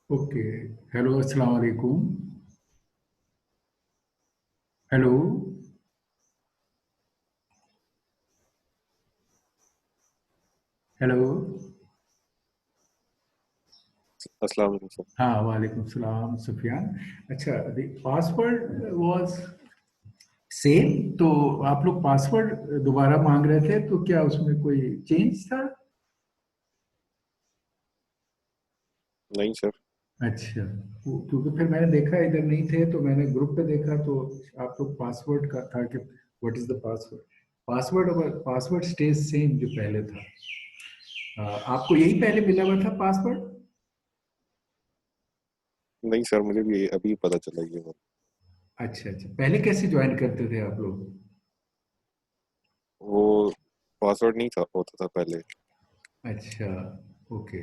Okay. Hello, अस्सलाम वालेकुम। Hello. Hello. अस्सलाम वालेकुम सर। हाँ, वालेकुम सलाम सुफियान। अच्छा, द पासवर्ड वाज सेम। तो आप लोग पासवर्ड दोबारा मांग रहे थे, तो क्या उसमें कोई चेंज था? नहीं सर। अच्छा। क्योंकि फिर मैंने देखा इधर नहीं थे, तो मैंने ग्रुप पे देखा तो आप लोग पासवर्ड का था कि what is the password. Password password stage same जो पहले था। आपको यही पहले मिला हुआ था पासवर्ड? नहीं सर, मुझे भी अभी पता चला ये बात। अच्छा अच्छा, पहले कैसे ज्वाइन करते थे आप लोग? वो पासवर्ड नहीं था, होता था पहले। अच्छा। ओके।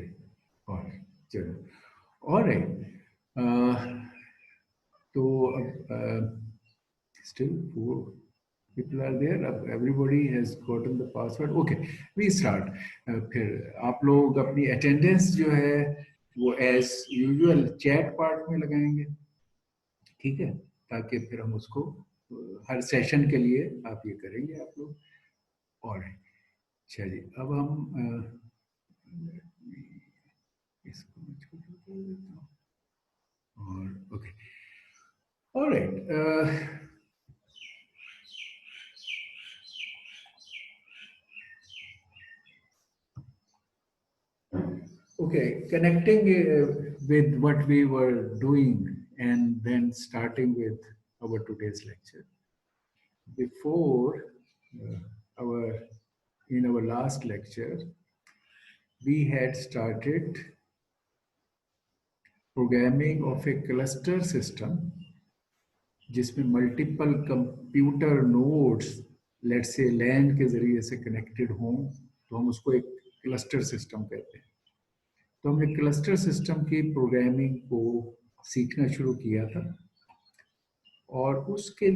और चलो, और तो अब still four people are there, अब everybody has gotten the password. Okay, we start. फिर आप लोग अपनी अटेंडेंस जो है वो एज यूजुअल चैट पार्ट में लगाएंगे। ठीक है, ताकि फिर हम उसको हर सेशन के लिए आप ये करेंगे आप लोग। और चलिए, अब हम इसको मैं छोटा कर देता हूँ। और okay, alright. Okay, connecting with what we were doing and then starting with our today's lecture. Before our in our last lecture, we had started programming of a cluster system जिसमें मल्टीपल कंप्यूटर नोड्स लेट से लैन के जरिए से connected हों, तो हम उसको एक क्लस्टर सिस्टम कहते हैं। तो हमने क्लस्टर सिस्टम की प्रोग्रामिंग को सीखना शुरू किया था, और उसके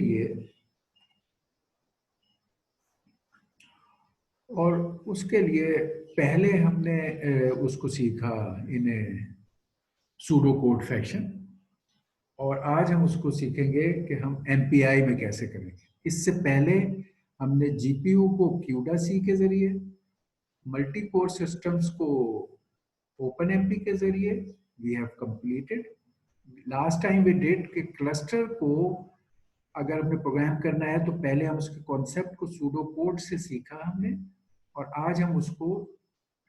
लिए पहले हमने उसको सीखा इन सूडो कोड फैशन। और आज हम उसको सीखेंगे कि हम एमपीआई में कैसे करेंगे। इससे पहले हमने जीपीयू को क्यूडा सी के जरिए, मल्टी कोर सिस्टम्स को ओपन एमपी के जरिए we have completed. Last time we did कि क्लस्टर को अगर हमें प्रोग्राम करना है तो पहले हम उसके कॉन्सेप्ट को सूडो कोड से सीखा हमने, और आज हम उसको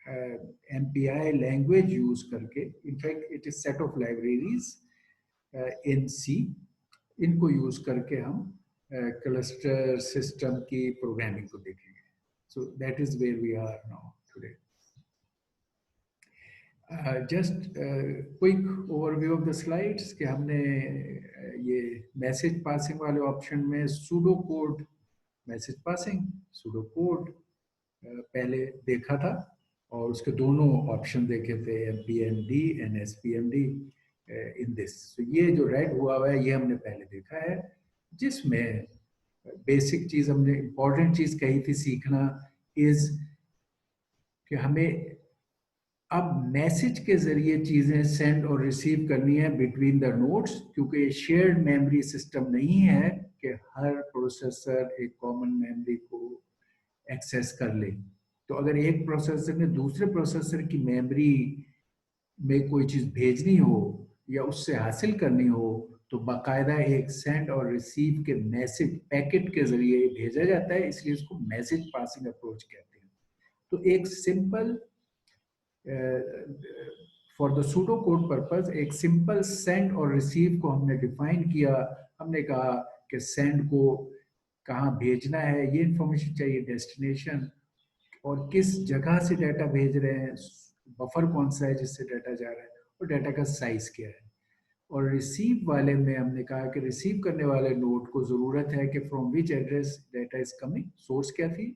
एमपीआई लैंग्वेज यूज करके, in fact it is set of libraries in C, इनको यूज करके हम क्लस्टर सिस्टम की प्रोग्रामिंग को देखेंगे। So that is where we are now today. Just quick overview of the slides कि हमने ये मैसेज पासिंग वाले ऑप्शन में pseudo code message passing, pseudo code पहले देखा था, और उसके दोनों ऑप्शन देखे थे, एमपीएमडी एंड एसपीएमडी इन दिस। तो ये जो रेड हुआ हुआ है ये हमने पहले देखा है, जिसमें बेसिक चीज हमने इंपॉर्टेंट चीज कही थी सीखना इज कि हमें अब मैसेज के जरिए चीजें सेंड और रिसीव करनी है बिटवीन द नोड्स, क्योंकि ये शेयर्ड मेमोरी सिस्टम नहीं है कि हर प्रोसेसर एक कॉमन मेमोरी को एक्सेस कर ले। तो अगर एक प्रोसेसर ने दूसरे प्रोसेसर की मेमोरी में कोई चीज भेजनी हो या उससे हासिल करनी हो, तो बाकायदा एक सेंड और रिसीव के मैसेज पैकेट के जरिए भेजा जाता है, इसलिए इसको मैसेज पासिंग अप्रोच कहते हैं। तो एक simple for the pseudo code purpose एक सिंपल सेंड और रिसीव को हमने डिफाइन किया। हमने कहा कि सेंड को कहाँ भेजना है, ये इंफॉर्मेशन चाहिए, डेस्टिनेशन, और किस जगह से डाटा भेज रहे हैं, बफर कौन सा है जिससे डाटा जा रहा है, और डाटा का साइज क्या है। और रिसीव वाले में हमने कहा कि रिसीव करने वाले नोड को जरूरत है कि from which address data is coming, source क्या थी,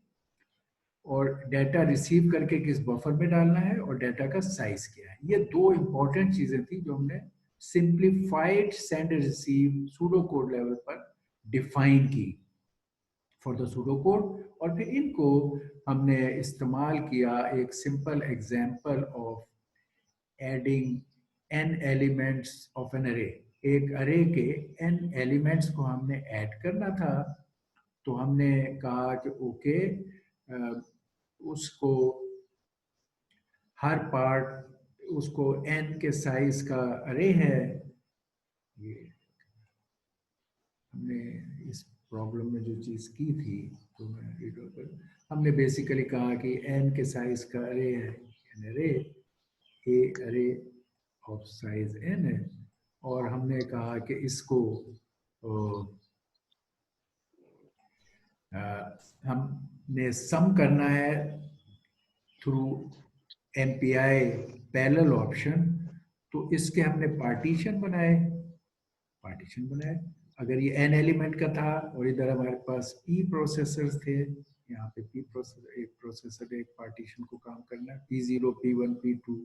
और डाटा रिसीव करके किस बफर में डालना है, और डाटा का साइज क्या है। ये दो इंपॉर्टेंट चीजें थी जो हमने simplified send receive pseudo code level पर डिफाइन की फॉर द सूडो कोड। और फिर इनको हमने इस्तेमाल किया एक simple example of adding n elements of an array, एक अरे के n एलिमेंट्स को हमने ऐड करना था। तो हमने कहा कि ओके, उसको हर पार्ट, उसको n के साइज का अरे है। ये हमने इस प्रॉब्लम में जो चीज की थी, तो मैं हमने बेसिकली कहा कि n के साइज का अरे है, अरे ए अरे ऑफ साइज n है, और हमने कहा कि इसको हमने सम करना है थ्रू MPI पैरेलल ऑप्शन। तो इसके हमने पार्टीशन बनाए। अगर ये n एलिमेंट का था और इधर हमारे पास p प्रोसेसर्स थे, यहाँ पे p प्रोसेसर, एक प्रोसेसर एक पार्टीशन को काम करना है, P0 P1 P2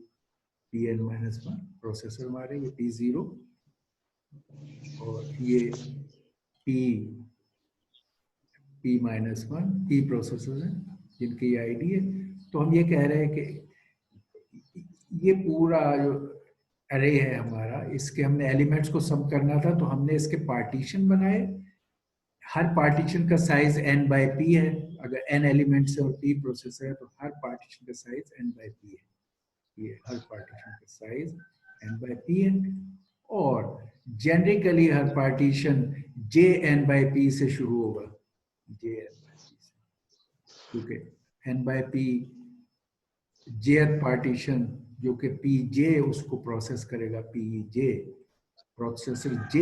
Pn-1 processor हमारे, ये P0 और ये P-1 P प्रोसेसर हैं जिनकी आईडी है। तो हम ये कह रहे हैं कि ये पूरा जो अरे है हमारा, इसके हमने एलिमेंट्स को सम करना था, तो हमने इसके पार्टीशन बनाए। हर पार्टीशन का साइज n बाई पी है। अगर n एलिमेंट्स है और p प्रोसेसर है तो हर पार्टीशन का साइज n बाई पी है। ये हर पार्टीशन का साइज n बाई पी है, और जेनरिकली हर partition j n by P से शुरू होगा, j n बाई पी से, क्योंकि n by P jth partition जो कि pj उसको प्रोसेस करेगा, pj प्रोसेसर j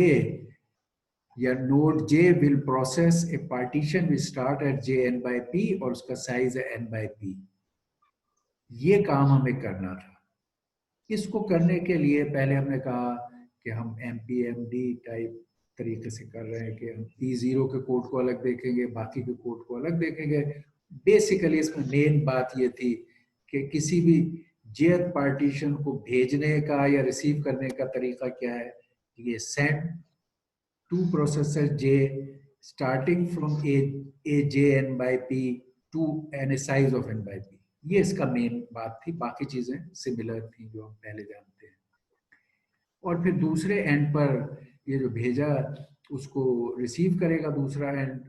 या node j will process a partition we start at jn by p और उसका साइज है n बाई p। ये काम हमें करना था। इसको करने के लिए पहले हमने कहा कि हम MPMD टाइप तरीके से कर रहे हैं कि हम P0 के कोड को अलग देखेंगे, बाकी के कोड को अलग देखेंगे। बेसिकली इसमें मेन बात ये थी कि किसी भी jth पार्टीशन को भेजने का या रिसीव करने का तरीका क्या है। ये send two processor j starting from a jn by p to n size of n by p, ये इसका मेन बात थी। बाकी चीजें सिमिलर थी जो हम पहले जानते हैं। और फिर दूसरे एंड पर ये जो भेजा उसको रिसीव करेगा दूसरा एंड,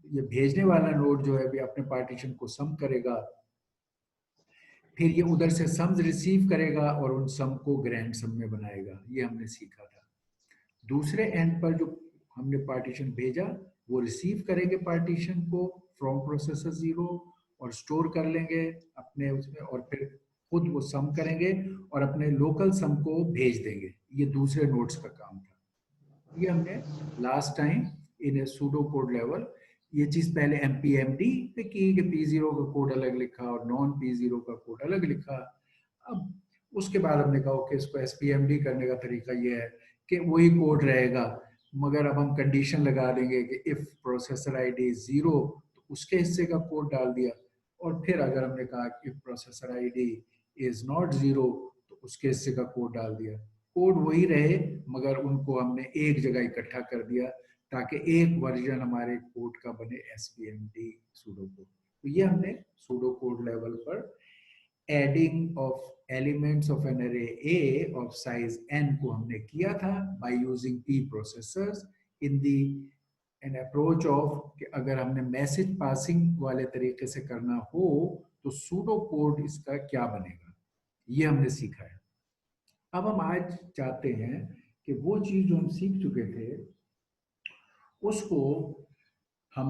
ये भेजने वाला नोड जो है भी अपने पार्टीशन को सम करेगा, फिर ये उधर से सम्स रिसीव करेगा और उन सम को ग्रैंड सम में बनाएगा। ये हमने सीखा था। दूसरे एंड पर जो हमने पार्टीशन भेजा वो रिसीव करेंगे पार्टीशन को फ्रॉम प्रोसेसर 0 और स्टोर कर लेंगे अपने उसमें, और फिर खुद वो सम करेंगे और अपने लोकल सम को भेज देंगे। ये दूसरे नोड्स का काम था। ये हमने last time in pseudo code level ये चीज पहले MPMD पे की कि P0 का कोड अलग लिखा और नॉन P0 का कोड अलग लिखा। अब उसके बाद हमने कहा कि इसको SPMD करने का तरीका ये है कि वही कोड रहेगा, मगर अब हम कंडीशन लगा देंगे कि इफ प्रोसेसर ID 0 तो उसके हिस्से का कोड डाल दिया, और फिर अगर हमने कहा if processor ID is not 0 तो उसके हिस्से का कोड डाल दिया। कोड वही रहे मगर उनको हमने एक जगह इकट्ठा कर दिया ताकि एक वर्जन हमारे कोड का बने SPMD सूडो कोड। तो ये हमने सूडो कोड लेवल पर adding of elements of an array A of size n को हमने किया था by using P processors in the an approach of कि अगर हमने मैसेज पासिंग वाले तरीके से करना हो तो सूडो कोड इसका क्या बनेगा, ये हमने सीखा है। अब हम आज चाहते हैं कि वो चीज जो हम सीख चुके थे उसको हम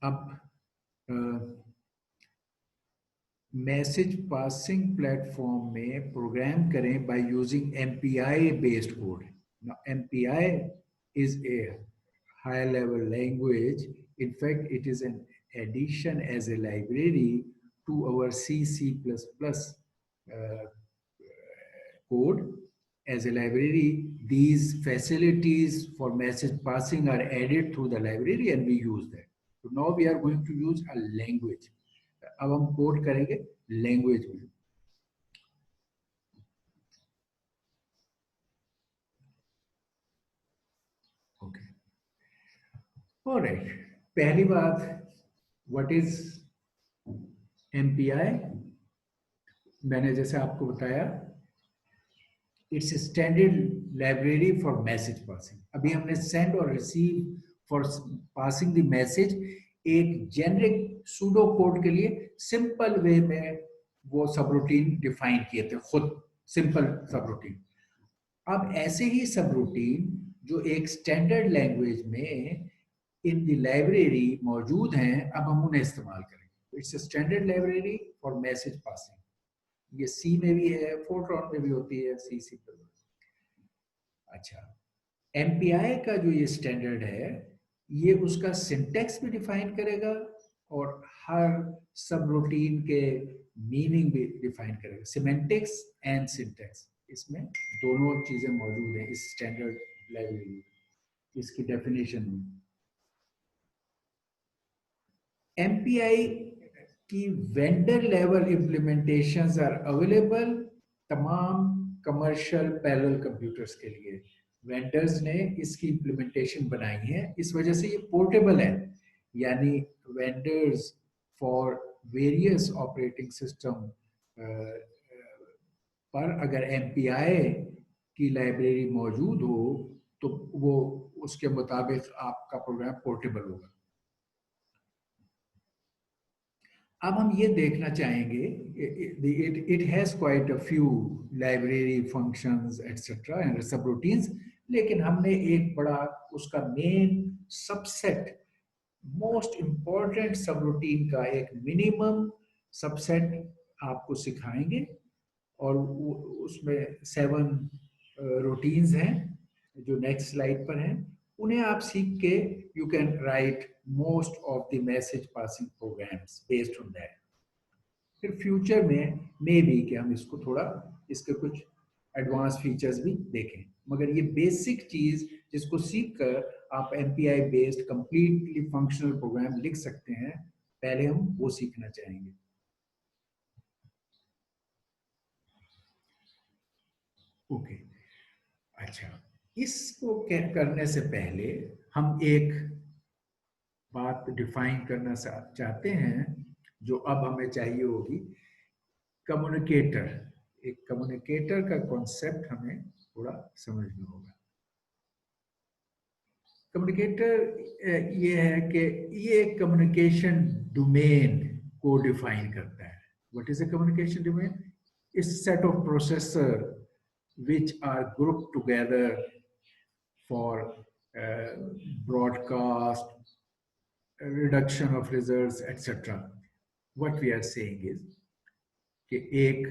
अब मैसेज पासिंग प्लेटफॉर्म में प्रोग्राम करें by using MPI based code. Now MPI is a high level language. In fact, it is an addition as a library to our C++ code. As a library, these facilities for message passing are added through the library and we use that. So now we are going to use a language. अब हम code करेंगे language में। Okay, alright. पहली बात, what is MPI? मैंने जैसे आपको बताया it's standard library for message passing. अभी हमने सेंड और receive for passing the message एक जेनरिक सूडो कोड के लिए सिंपल वे में वो सब रूटीन डिफाइन किए थे खुद, सिंपल सब रूटीन। अब ऐसे ही सब रूटीन जो एक स्टैंडर्ड लैंग्वेज में इन द लाइब्रेरी मौजूद हैं, अब हम उन्हें इस्तेमाल करेंगे। It's standard library for message passing. ये सी में भी है, फोरट्रॉन में भी होती है, सी पर। अच्छा, एमपीआई का जो ये स्टैंडर्ड है, ये उसका सिंटेक्स भी डिफाइन करेगा और हर सब रूटीन के मीनिंग भी डिफाइन करेगा। सिमेंटिक्स एंड सिंटेक्स, इसमें दोनों चीजें मौजूद हैं इस स्टैंडर्ड लाइब्रेरी, इसकी डेफिनेशन में। एमपीआई की vendor level implementations are available तमाम कमर्शियल पैरेलल कंप्यूटर्स के लिए। वेंडर्स ने इसकी इम्प्लीमेंटेशन बनाई है, इस वजह से ये पोर्टेबल है। यानी vendors for various operating system पर अगर एमपीआई की लाइब्रेरी मौजूद हो तो वो उसके मुताबिक आपका प्रोग्राम पोर्टेबल होगा। अब हम ये देखना चाहेंगे, it has quite a few library functions etc and subroutines, लेकिन हमने एक बड़ा उसका main subset, most important subroutine का एक मिनिमम सबसेट आपको सिखाएंगे। और उसमें 7 रूटीन्स हैं जो नेक्स्ट स्लाइड पर हैं। उन्हें आप सीख के you can write most of the message passing programs based on that. फिर फ्यूचर में मे बी कि हम इसको थोड़ा, इसके कुछ एडवांस फीचर्स भी देखें, मगर ये बेसिक चीज जिसको सीख कर आप MPI based completely functional program लिख सकते हैं, पहले हम वो सीखना चाहेंगे। ओके, अच्छा, इसको करने से पहले हम एक बात डिफाइन करना चाहते हैं जो अब हमें चाहिए होगी। कम्युनिकेटर, एक कम्युनिकेटर का कॉन्सेप्ट हमें थोड़ा समझना होगा। कम्युनिकेटर ये है कि ये कम्युनिकेशन डोमेन को डिफाइन करता है। What is a communication domain? इस set of processor which are grouped together for broadcast, reduction of results, etc. What we are saying is कि एक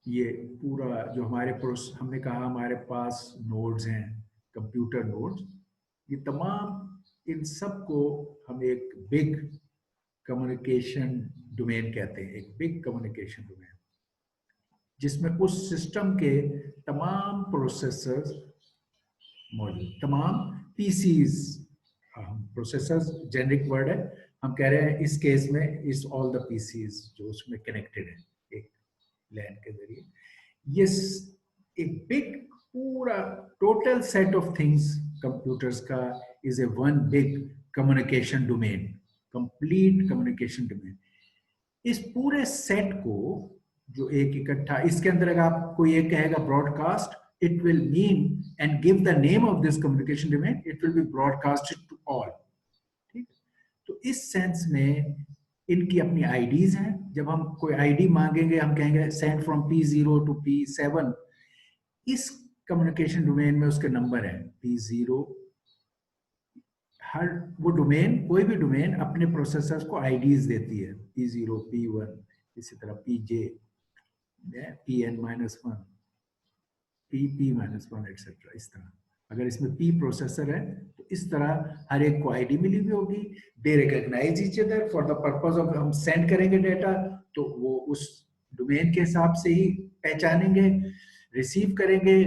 ये पूरा जो हमारे हमने कहा हमारे पास नोड्स हैं, कंप्यूटर नोड्स, ये तमाम इन सब को हम एक बिग कम्युनिकेशन डोमेन कहते हैं, एक बिग कम्युनिकेशन डोमेन, जिसमें उस सिस्टम के तमाम प्रोसेसर्स मौजूद, तमाम पीसीज, प्रोसेसर्स जेनरिक वर्ड है, हम कह रहे हैं इस केस में इस ऑल द पीसीज जो उसमें कनेक्टेड है एक लैन के जरिए। ये एक बिग पूरा total set of things computers का is a one big communication domain, complete communication domain. इस पूरे सेट को जो एक इकट्ठा, इसके अंदर अगर आपको ये कहेगा broadcast, it will mean and give the name of this communication domain, it will be broadcasted to all। ठीक, तो इस सेंस में इनकी अपनी आईडीज हैं। जब हम कोई आईडी मांगेंगे हम कहेंगे send from P0 to P7। इस कम्युनिकेशन डोमेन में उसके नंबर है P0। हर वो डोमेन, कोई भी डोमेन अपने प्रोसेसर्स को आईडीज देती है, P0 P1, इसी तरह PJ Pn-1 P-1 एक्सेट्रा। इस तरह अगर इसमें P प्रोसेसर है तो इस तरह हर एक को आईडी मिली हुई होगी। They recognise each other for the purpose of, हम सेंड करेंगे डेटा तो वो उस डोमेन के हिसाब से ही पहचानेंगे, रिसीव करेंगे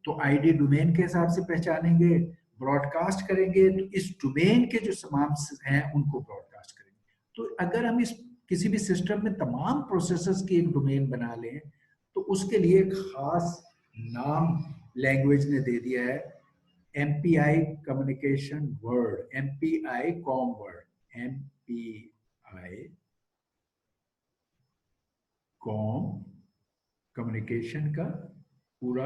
तो आईडी डोमेन के हिसाब से पहचानेंगे, ब्रॉडकास्ट करेंगे तो इस डोमेन के जो तमाम हैं उनको ब्रॉडकास्ट करेंगे। तो अगर हम इस किसी भी सिस्टम में तमाम प्रोसेसर्स की एक डोमेन बना लें तो उसके लिए एक खास नाम लैंग्वेज ने दे दिया है, MPI communication word, MPI com word, MPI com communication का पूरा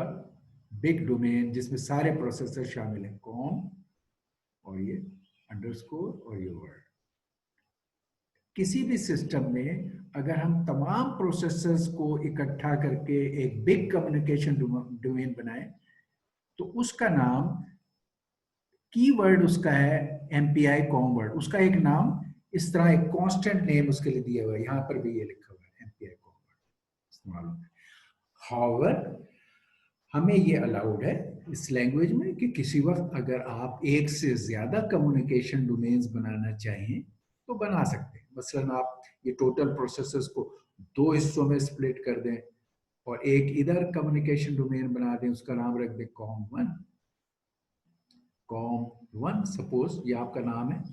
बिग डोमेन जिसमें सारे प्रोसेसर शामिल हैं, कॉम और ये अंडरस्कोर और ये वर्ड। किसी भी सिस्टम में अगर हम तमाम प्रोसेसर्स को इकट्ठा करके एक बिग कम्युनिकेशन डोमेन बनाए तो उसका नाम, कीवर्ड उसका है एमपीआई कॉम वर्ड। उसका एक नाम, इस तरह एक कांस्टेंट नेम उसके लिए दिया हुआ है, यहां पर भी ये लिखा हुआ है एमपीआई कॉम वर्ड इस्तेमाल होता है। हाउएवर हमें ये अलाउड है इस लैंग्वेज में कि किसी वक्त अगर आप एक से ज्यादा कम्युनिकेशन डोमेन्स बनाना चाहें तो बना सकते हैं। मसलन आप ये टोटल प्रोसेसर्स को 2 हिस्सों में स्प्लिट कर दें और एक इधर कम्युनिकेशन डोमेन बना दें, उसका नाम रख दें कॉम1। कॉम1 सपोज ये आपका नाम है,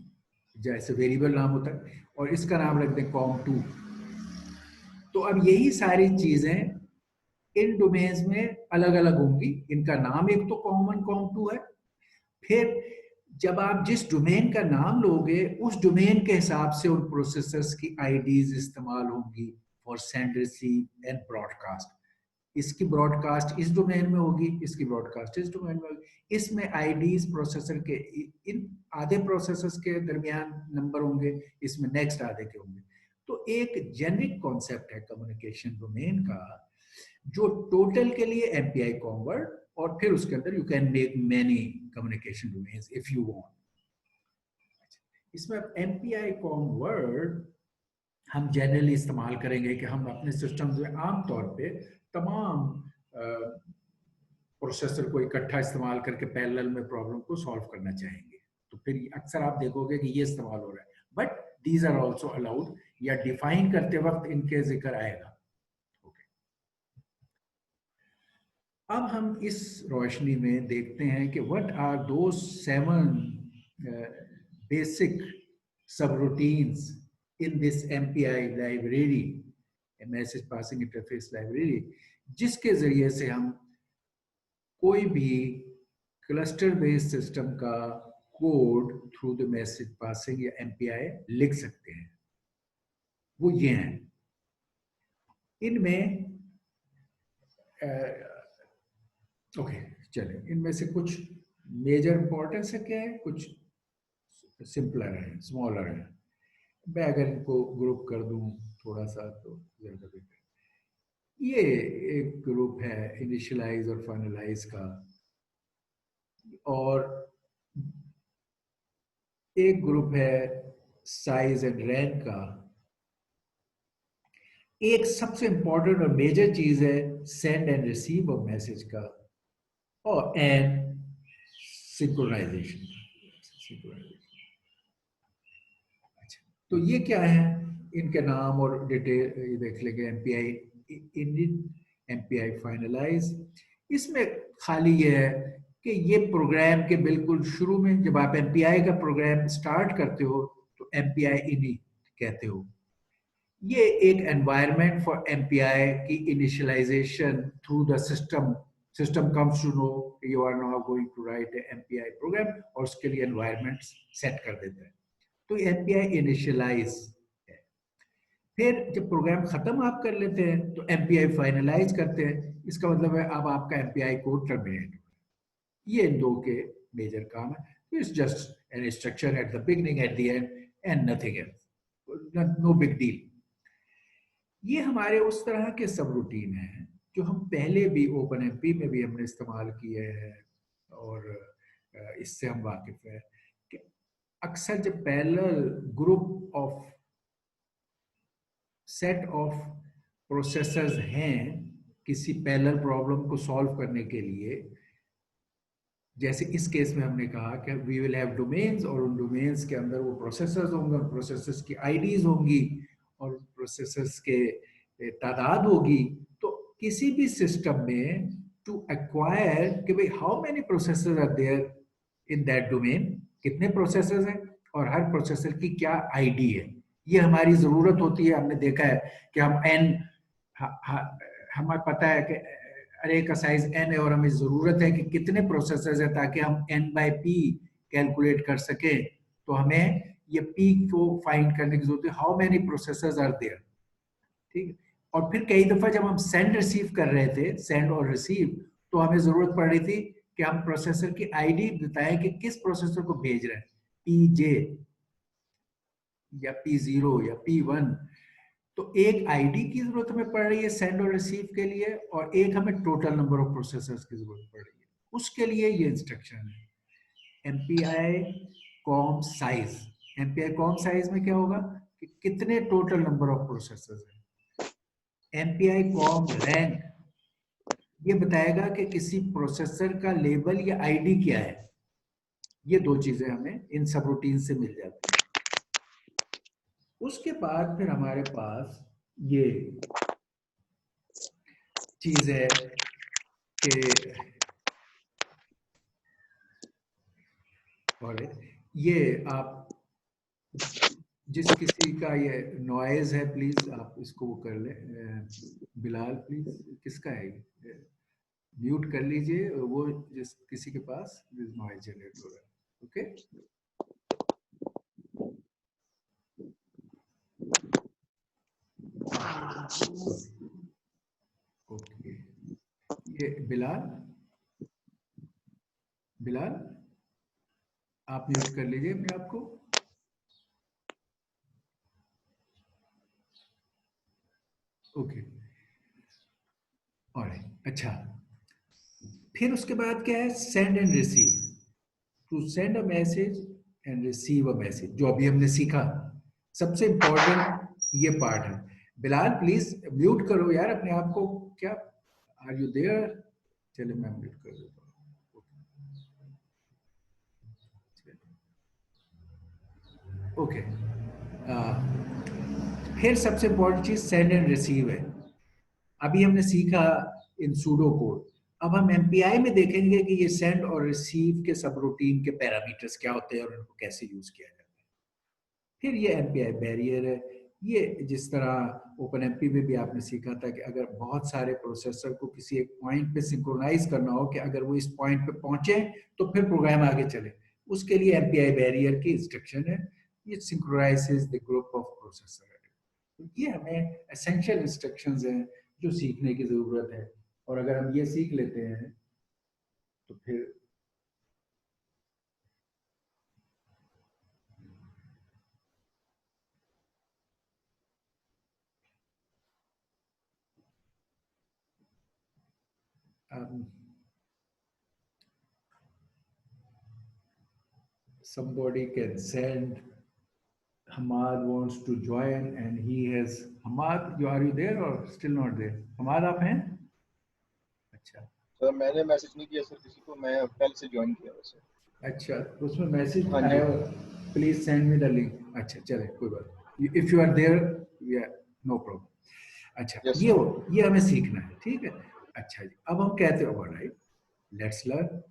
जैसे वेरिएबल नाम होता है, और इसका नाम रख दें कॉम2। तो अब यही सारी चीजें इन डोमेन्स में अलग अलग होंगी। इनका नाम एक तो कॉम1 कॉम2 है। फिर जब आप जिस डोमेन का नाम लोगे उस डोमेन के हिसाब से उन प्रोसेसर्स की आईडीज इस्तेमाल होंगी for send, receive and broadcast. इसकी ब्रॉडकास्ट इस डोमेन में होगी, इसकी ब्रॉडकास्ट इस डोमेन में होगी। इसमें आईडीज प्रोसेसर के, इन आधे प्रोसेसर्स के दरमियान नंबर होंगे, इसमें नेक्स्ट आधे के होंगे। तो एक जेनरिक कॉन्सेप्ट है कम्युनिकेशन डोमेन का, जो टोटल के लिए एमपीआई कॉम वर्ड, और फिर उसके अंदर you can make many communication domains if you want. इसमें एमपीआई कॉम वर्ड हम जनरली इस्तेमाल करेंगे कि हम अपने सिस्टम्स में आमतौर पे तमाम प्रोसेसर को इकट्ठा इस्तेमाल करके पैरेलल में प्रॉब्लम को सॉल्व करना चाहेंगे। तो फिर अक्सर आप देखोगे कि ये इस्तेमाल हो रहा है, but these are also allowed, या डिफाइन करते वक्त इनके जिक्र आएगा। अब हम इस रोशनी में देखते हैं कि what are those 7 basic subroutines in this MPI library, message passing interface library, जिसके जरिए से हम कोई भी क्लस्टर बेस्ड सिस्टम का code through the message passing या एमपीआई लिख सकते हैं। वो ये हैं, इनमें ओके चले, इनमें से कुछ मेजर इंपॉर्टेंस है क्या है, कुछ सिंपलर है, स्मॉलर है। मैं अगर इनको ग्रुप कर दूं थोड़ा सा तो ज्यादा बेहतर। ये एक ग्रुप है इनिशियलाइज और फाइनलाइज का, और एक ग्रुप है साइज एंड रैंक का। एक सबसे इंपॉर्टेंट और मेजर चीज है send and receive of message का, और एंड सिंक्रोनाइजेशन। अच्छा, तो ये क्या है, इनके नाम और डिटेल देख लेंगे। MPI init, MPI finalize. इसमें खाली ये है कि ये प्रोग्राम के बिल्कुल शुरू में जब आप एमपीआई का प्रोग्राम स्टार्ट करते हो तो एमपीआई इनिट कहते हो। ये एक एनवायरनमेंट फॉर एमपीआई की initialization through the system. System comes to know you are now going to write a MPI program, और उसके लिए एनवायरनमेंट सेट कर देते हैं। तो एमपीआई इनिशियलाइज है। फिर जब प्रोग्राम खत्म आप कर लेते हैं तो एमपीआई फाइनलाइज करते हैं। इसका मतलब है अब आपका एमपीआई कोड टर्मिनेट। ये इन दो के मेजर काम है। It's just an instruction at the beginning, at the end, and nothing else, no big deal. ये हमारे उस तरह के सब रूटीन हैं जो हम पहले भी ओपनएमपी में भी हमने इस्तेमाल किए हैं, और इससे हम वाकिफ हैं कि अक्सर जब parallel group of set of processors हैं किसी पैरेलल प्रॉब्लम को सॉल्व करने के लिए, जैसे इस केस में हमने कहा कि वी विल हैव डोमेन्स, और उन डोमेन्स के अंदर वो प्रोसेसर्स होंगे, और प्रोसेसर्स की आईडीज होंगी, और प्रोसेसर्स के तादाद होगी। तो किसी भी सिस्टम में टू एक्वायर कि भाई how many processors are there in that domain, कितने प्रोसेसर्स हैं और हर प्रोसेसर की क्या आईडी है, ये हमारी जरूरत होती है। हमने देखा है कि हम एन, हमें पता है कि अरे का साइज n है और हमें जरूरत है कि कितने प्रोसेसर्स है ताकि हम n/p कैलकुलेट कर सके। तो हमें ये p को फाइंड करने की जरूरत है, how many processors are there. ठीक है, और फिर कई दफा जब हम सेंड रिसीव कर रहे थे, सेंड और रिसीव, तो हमें जरूरत पड़ रही थी कि हम प्रोसेसर की आईडी बताएं कि किस प्रोसेसर को भेज रहे हैं, P.J या P0 या P1। तो एक आईडी की जरूरत हमें पड़ रही है सेंड और रिसीव के लिए, और एक हमें टोटल नंबर ऑफ प्रोसेसर्स की जरूरत पड़ रही है। उसके लिए ये इंस्ट्रक्शन है MPI com size. MPI com size में क्या होगा कि कितने टोटल नंबर ऑफ प्रोसेसर्स हैं। MPI कॉम रैंक ये बताएगा कि किसी प्रोसेसर का लेबल या आईडी क्या है। ये दो चीजें हमें इन सब रूटीन से मिल जाती हैं। उसके बाद फिर हमारे पास ये चीज है कि और ये आप जिस किसी का ये नॉइज है प्लीज आप इसको वो कर लें। बिलाल प्लीज, किसका है ये? म्यूट कर लीजिए वो जिस किसी के पास नॉइज जनरेट हो रहा है। ओके ओके, ये बिलाल बिलाल आप म्यूट कर लीजिए अपने आप को। ओके और अच्छा, फिर उसके बाद क्या है, send and receive. To send a message and receive a message, जो अभी हमने सीखा, सबसे इंपॉर्टेंट ये पार्ट है। बिलाल प्लीज म्यूट करो यार अपने आप को। क्या आर यू देयर? चलिए मैं म्यूट कर देता हूँ। ओके फिर सबसे इंपॉर्टेंट चीज सेंड एंड रिसीव है। अभी हमने सीखा इन सूडो कोड। अब हम एमपीआई में देखेंगे कि ये सेंड और रिसीव के सब रूटीन के पैरामीटर्स क्या होते हैं और उनको कैसे यूज किया जाता है। फिर ये एमपीआई बैरियर है। ये जिस तरह ओपन एमपी में भी आपने सीखा था कि अगर बहुत सारे प्रोसेसर को किसी एक पॉइंट पे सिंक्रोनाइज करना हो कि अगर वो इस पॉइंट पे पहुंचे तो फिर प्रोग्राम आगे चले, उसके लिए एमपीआई बैरियर की इंस्ट्रक्शन है। ये सिंक्रोनाइजेस द ग्रुप ऑफ प्रोसेसर। तो ये हमें एसेंशियल इंस्ट्रक्शंस हैं जो सीखने की जरूरत है, और अगर हम ये सीख लेते हैं तो फिर somebody can send. Hamad wants to join and he has Hamad, are you there or still not there? Hamad आप हैं? अच्छा सर मैंने मैसेज नहीं किया सर किसी को, मैं पहले से ज्वाइन किया वैसे। अच्छा, तो उसमें मैसेज हाँ जी। आया, please send me the link. अच्छा चले कोई बात, इफ यू आर देयर या नो प्रॉब्लम। अच्छा Yes, ये हमें सीखना है, ठीक है। अच्छा जी, अब हम कहते हो राइट, लेट्स लर्न।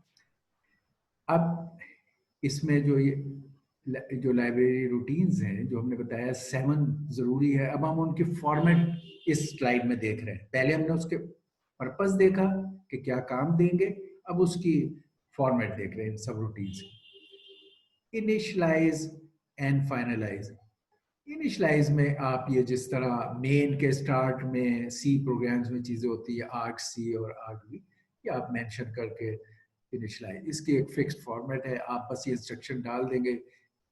अब इसमें जो लाइब्रेरी रूटीन्स हैं जो हमने बताया 7 जरूरी है, अब हम उनकी फॉर्मेट इस स्लाइड में देख रहे हैं। पहले हमने उसके पर्पस देखा कि क्या काम देंगे, अब उसकी फॉर्मेट देख रहे हैं subroutines. Initialize and finalize. Initialize में आप ये जिस तरह मेन के स्टार्ट में सी प्रोग्राम्स में चीजें होती है argc और argv, ये आप मेंशन करके इनिशियलाइज, इसकी एक फिक्स्ड फॉर्मेट है, आप बस ये इंस्ट्रक्शन डाल देंगे,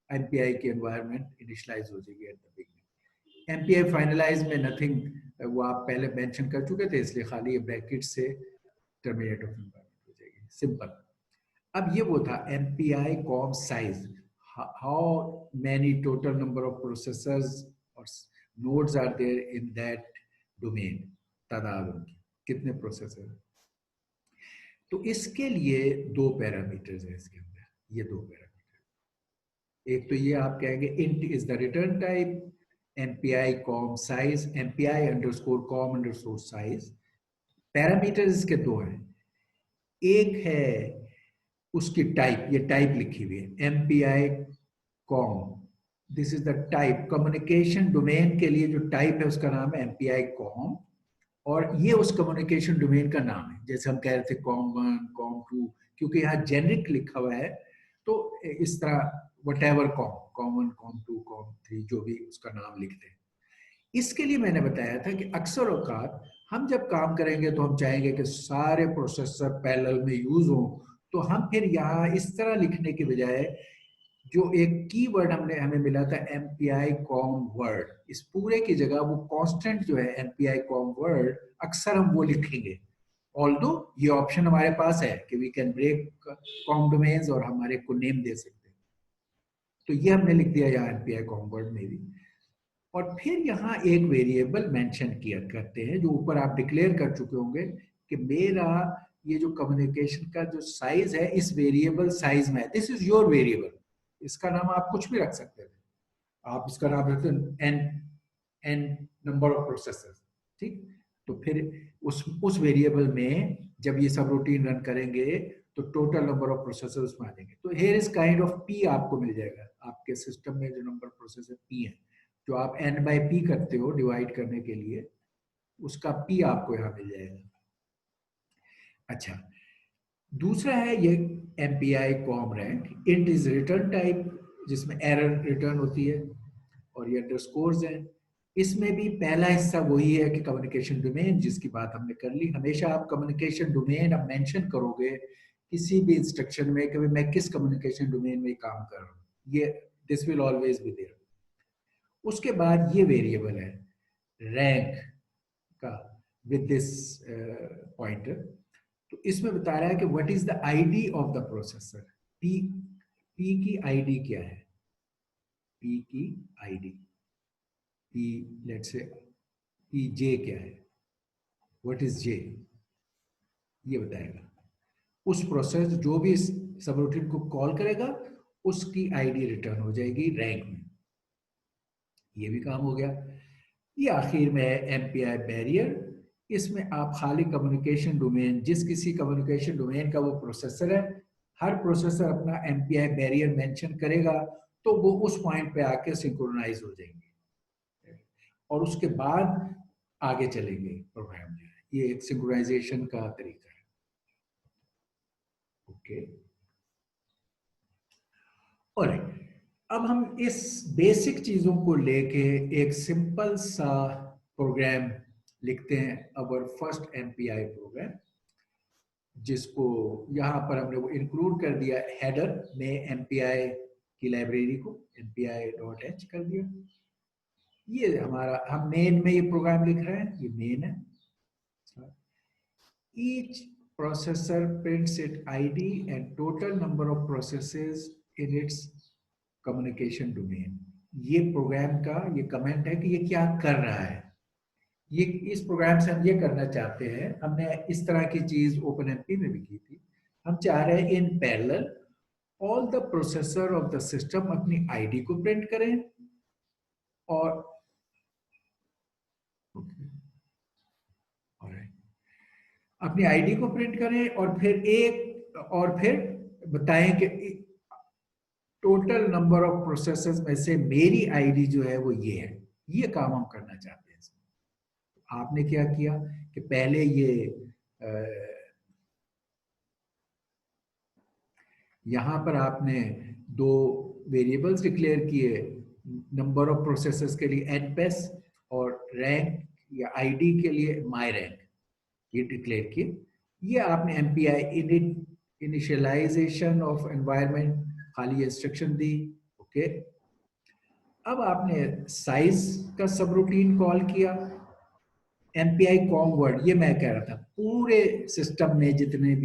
एमपीआई की एनवायरनमेंट इनिशियलाइज हो जाएगी at the beginning. MPI finalize में नथिंग, वो आप पहले मेंशन कर चुके थे, इसलिए खाली ये ब्रैकेट से टर्मिनेट ऑफ एनवायरनमेंट हो जाएगी, सिंपल। अब ये वो था MPI com size, how many total number of processors or nodes are there in that domain, तादाद उनकी कितने प्रोसेसर। तो इसके लिए 2 पैरामीटर्स हैं इसके अंदर, ये 2 पैरामीटर। एक तो ये आप कहेंगे int is the return type, MPI com size, MPI underscore com underscore size। Parameters इसके 2 हैं। एक है उसकी टाइप, ये टाइप लिखी हुई है MPI com, this is the type. Communication domain के लिए जो टाइप है उसका नाम है MPI com, और ये उस कम्युनिकेशन डोमेन का नाम है। जैसे हम कह रहे थे com1 com2, क्योंकि यहाँ जेनरिक लिखा हुआ है तो इस तरह whatever com1 com2 com3 जो भी उसका नाम लिखते हैं। इसके लिए मैंने बताया था कि अक्सर औकात हम जब काम करेंगे तो हम चाहेंगे कि सारे प्रोसेसर पैरेलल में यूज हो, तो हम फिर यहाँ इस तरह लिखने के बजाय जो एक कीवर्ड हमें मिला था MPI कॉम वर्ड, इस पूरे की जगह वो कांस्टेंट जो है MPI कॉम वर्ड अक्सर हम वो लिखेंगे। ऑल्दो ये ऑप्शन हमारे पास है कि we can break comm domains और हमारे को नेम दे सकते हैं, तो ये हमने लिख दिया यहाँ MPI कॉम वर्ड में भी। और फिर यहाँ एक वेरिएबल मेंशन किया करते हैं जो ऊपर आप डिक्लेयर कर चुके होंगे कि मेरा ये जो कम्युनिकेशन का जो साइज है इस वेरिएबल साइज में है, दिस इज योर वेरिएबल, इसका नाम आप कुछ भी रख सकते हैं, आप इसका नाम रखते हैं n नंबर ऑफ प्रोसेसर्स, ठीक। तो फिर उस वेरिएबल में जब ये सब रूटीन रन करेंगे तो टोटल नंबर ऑफ प्रोसेसर उसमें आ जाएंगे। तो here is kind of p आपको मिल जाएगा, आपके सिस्टम में जो नंबर प्रोसेसर p है, जो आप n/p करते हो डिवाइड करने के लिए, उसका p आपको यहाँ मिल जाएगा। अच्छा, दूसरा है ये MPI com rank, int is return type जिसमें एरर रिटर्न होती है, और ये अंडरस्कोर्स है। इसमें भी पहला हिस्सा वही है कि कम्युनिकेशन डोमेन, जिसकी बात हमने कर ली। हमेशा आप कम्युनिकेशन डोमेन अब मेंशन करोगे किसी भी इंस्ट्रक्शन में कि मैं किस कम्युनिकेशन डोमेन में काम कर रहा हूँ, ये this will always be there. उसके बाद ये वेरिएबल है रैंक का विद दिस पॉइंटर, तो इसमें बता रहा है कि what is the ID of the processor, P की आईडी क्या है, पी की ID, P let's say P जे क्या है, व्हाट इज जे, ये बताएगा। उस प्रोसेस जो भी इस सबरूटीन को कॉल करेगा उसकी आईडी रिटर्न हो जाएगी रैंक में, ये भी काम हो गया। ये आखिर में है MPI बैरियर, इसमें आप खाली कम्युनिकेशन डोमेन, जिस किसी कम्युनिकेशन डोमेन का वो प्रोसेसर है, हर प्रोसेसर अपना MPI बैरियर मेंशन करेगा तो वो उस पॉइंट पे आके सिंक्रोनाइज हो जाएंगे और उसके बाद आगे चलेंगे प्रोग्राम में। ये एक सिंक्रोनाइजेशन का तरीका है। ओके, और अब हम इस बेसिक चीजों को लेके एक सिंपल सा प्रोग्राम लिखते हैं, अवर फर्स्ट MPI प्रोग्राम, जिसको यहाँ पर हमने वो इंक्लूड कर दिया हेडर में MPI की लाइब्रेरी को mpi.h कर दिया। ये हमारा, हम मेन में ये प्रोग्राम लिख रहे हैं, ये मेन है। Each processor prints it ID and total number of processes in its communication domain। ये प्रोग्राम का ये कमेंट है कि ये क्या कर रहा है। ये इस प्रोग्राम से हम ये करना चाहते हैं, हमने इस तरह की चीज OpenMP में भी की थी। हम चाह रहे हैं in parallel all the processor of the system अपनी ID को प्रिंट करें और अपनी ID को प्रिंट करें और फिर बताएं कि टोटल नंबर ऑफ प्रोसेसर्स में से मेरी ID जो है वो ये है। ये काम हम करना चाहते हैं। आपने क्या किया कि पहले ये यहां पर आपने दो वेरिएबल्स डिक्लेयर किए, नंबर ऑफ प्रोसेसर्स के लिए npass और रैंक या ID के लिए myRank, ये डिक्लेयर किए। ये आपने MPI इनिशियलाइजेशन ऑफ एनवायरनमेंट खाली इंस्ट्रक्शन दी। ओके, अब आपने साइज का सब रूटीन कॉल किया, MPI कॉम वर्ड, ये मैं कह रहा था पूरे सिस्टम में जितने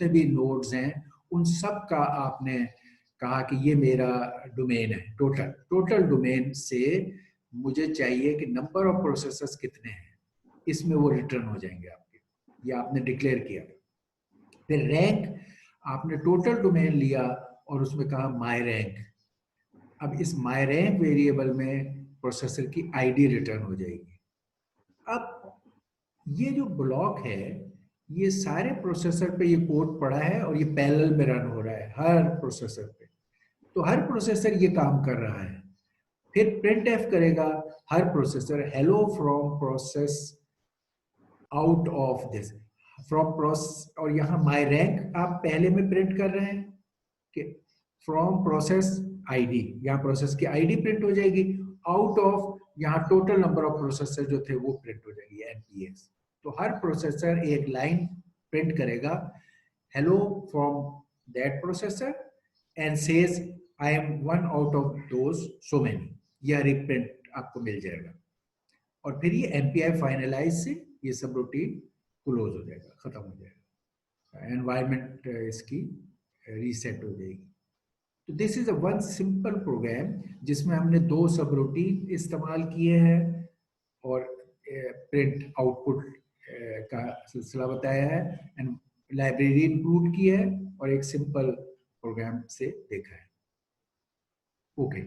भी नोड्स हैं उन सब का आपने कहा कि ये मेरा डोमेन है, टोटल डोमेन से मुझे चाहिए कि नंबर ऑफ प्रोसेसर्स कितने हैं, इसमें वो रिटर्न हो जाएंगे आपके, ये आपने डिक्लेयर किया। फिर रैंक, आपने टोटल डोमेन लिया और उसमें कहा myRank। अब इस myRank वेरिएबल में प्रोसेसर की ID रिटर्न हो जाएगी। अब ये जो ब्लॉक है ये सारे प्रोसेसर पे ये कोड पड़ा है और ये पैरेलल में रन हो रहा है हर प्रोसेसर पे, तो हर प्रोसेसर ये काम कर रहा है। फिर printf करेगा हर processor hello from process out of this from process, और यहाँ myRank आप पहले में प्रिंट कर रहे हैं कि फ्रॉम प्रोसेस ID, यहाँ प्रोसेस की ID प्रिंट हो जाएगी आउट ऑफ यहाँ टोटल नंबर ऑफ प्रोसेसर जो थे वो प्रिंट हो जाएगी एनपीएस। तो हर प्रोसेसर एक लाइन प्रिंट करेगा hello from that processor and says I am one out of those so many, यह एक प्रिंट आपको मिल जाएगा। और फिर ये एमपीआई फाइनलाइज से ये सब रूटीन क्लोज हो जाएगा, खत्म हो जाएगा, एनवायरनमेंट इसकी रीसेट हो जाएगी। तो this is a one simple program जिसमें हमने 2 सब रूटीन इस्तेमाल किए हैं और प्रिंट आउटपुट का सिलसिला बताया है एंड लाइब्रेरी इंक्लूड की है और एक सिंपल प्रोग्राम से देखा है। Okay,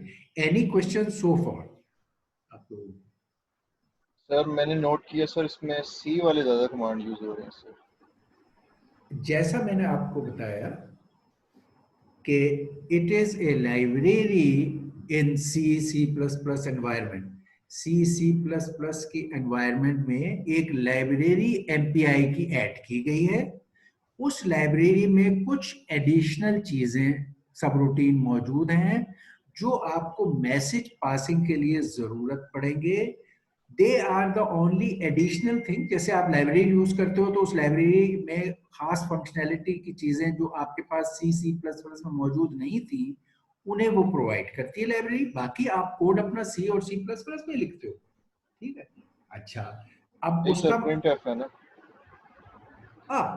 any question so for आप लोगों? सर मैंने नोट किया सर, इसमें सी वाले ज़्यादा कमांड यूज हो रहे हैं सर। जैसा मैंने आपको बताया कि it is a library in C++ environment. C++ की एनवायरनमेंट में एक लाइब्रेरी MPI की ऐड की गई है। उस लाइब्रेरी में कुछ एडिशनल चीजें सब रूटीन मौजूद हैं जो आपको मैसेज पासिंग के लिए जरूरत पड़ेंगे। They are the only additional thing. जैसे आप लाइब्रेरी यूज करते हो तो उस लाइब्रेरी में खास फंक्शनैलिटी की चीजें जो आपके पास C++ में मौजूद नहीं थी उन्हें वो प्रोवाइड करती है लाइब्रेरी। बाकी आप कोड अपना C और C++ में लिखते हो, ठीक है। अच्छा, अब नहीं सर, उसका प्रिंट एफ है ना।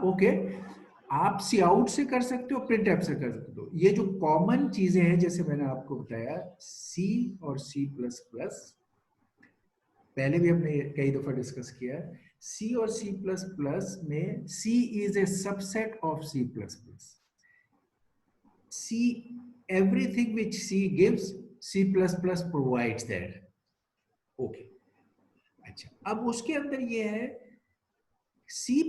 ओके, आप सी आउट से कर सकते हो, प्रिंट एफ से कर सकते हो। ये जो कॉमन चीजें हैं जैसे मैंने आपको बताया C और C++, पहले भी हमने कई दफा डिस्कस किया है। C और C++ में C is a subset of C++. C, everything which C gives, C++ provides that. Okay. अच्छा, अब उसके अंदर ये है C++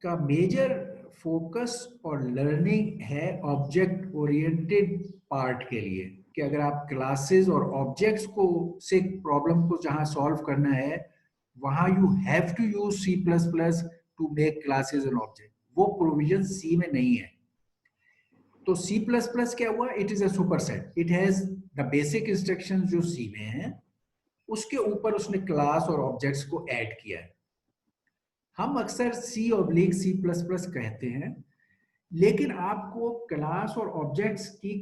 का मेजर फोकस और लर्निंग है ऑब्जेक्ट ओरिएंटेड पार्ट के लिए, कि अगर आप क्लासेस और ऑब्जेक्ट्स को से प्रॉब्लम को जहां सॉल्व करना है वहां you have to use C++ to make classes and object. वो प्रोविजन C में नहीं है। तो C++ क्या हुआ, it is a superset, it has the basic instructions जो C में है, उसके ऊपर उसने क्लास और ऑब्जेक्ट्स को ऐड किया है। हम अक्सर C/C++ कहते हैं, लेकिन आपको क्लास और ऑब्जेक्ट्स की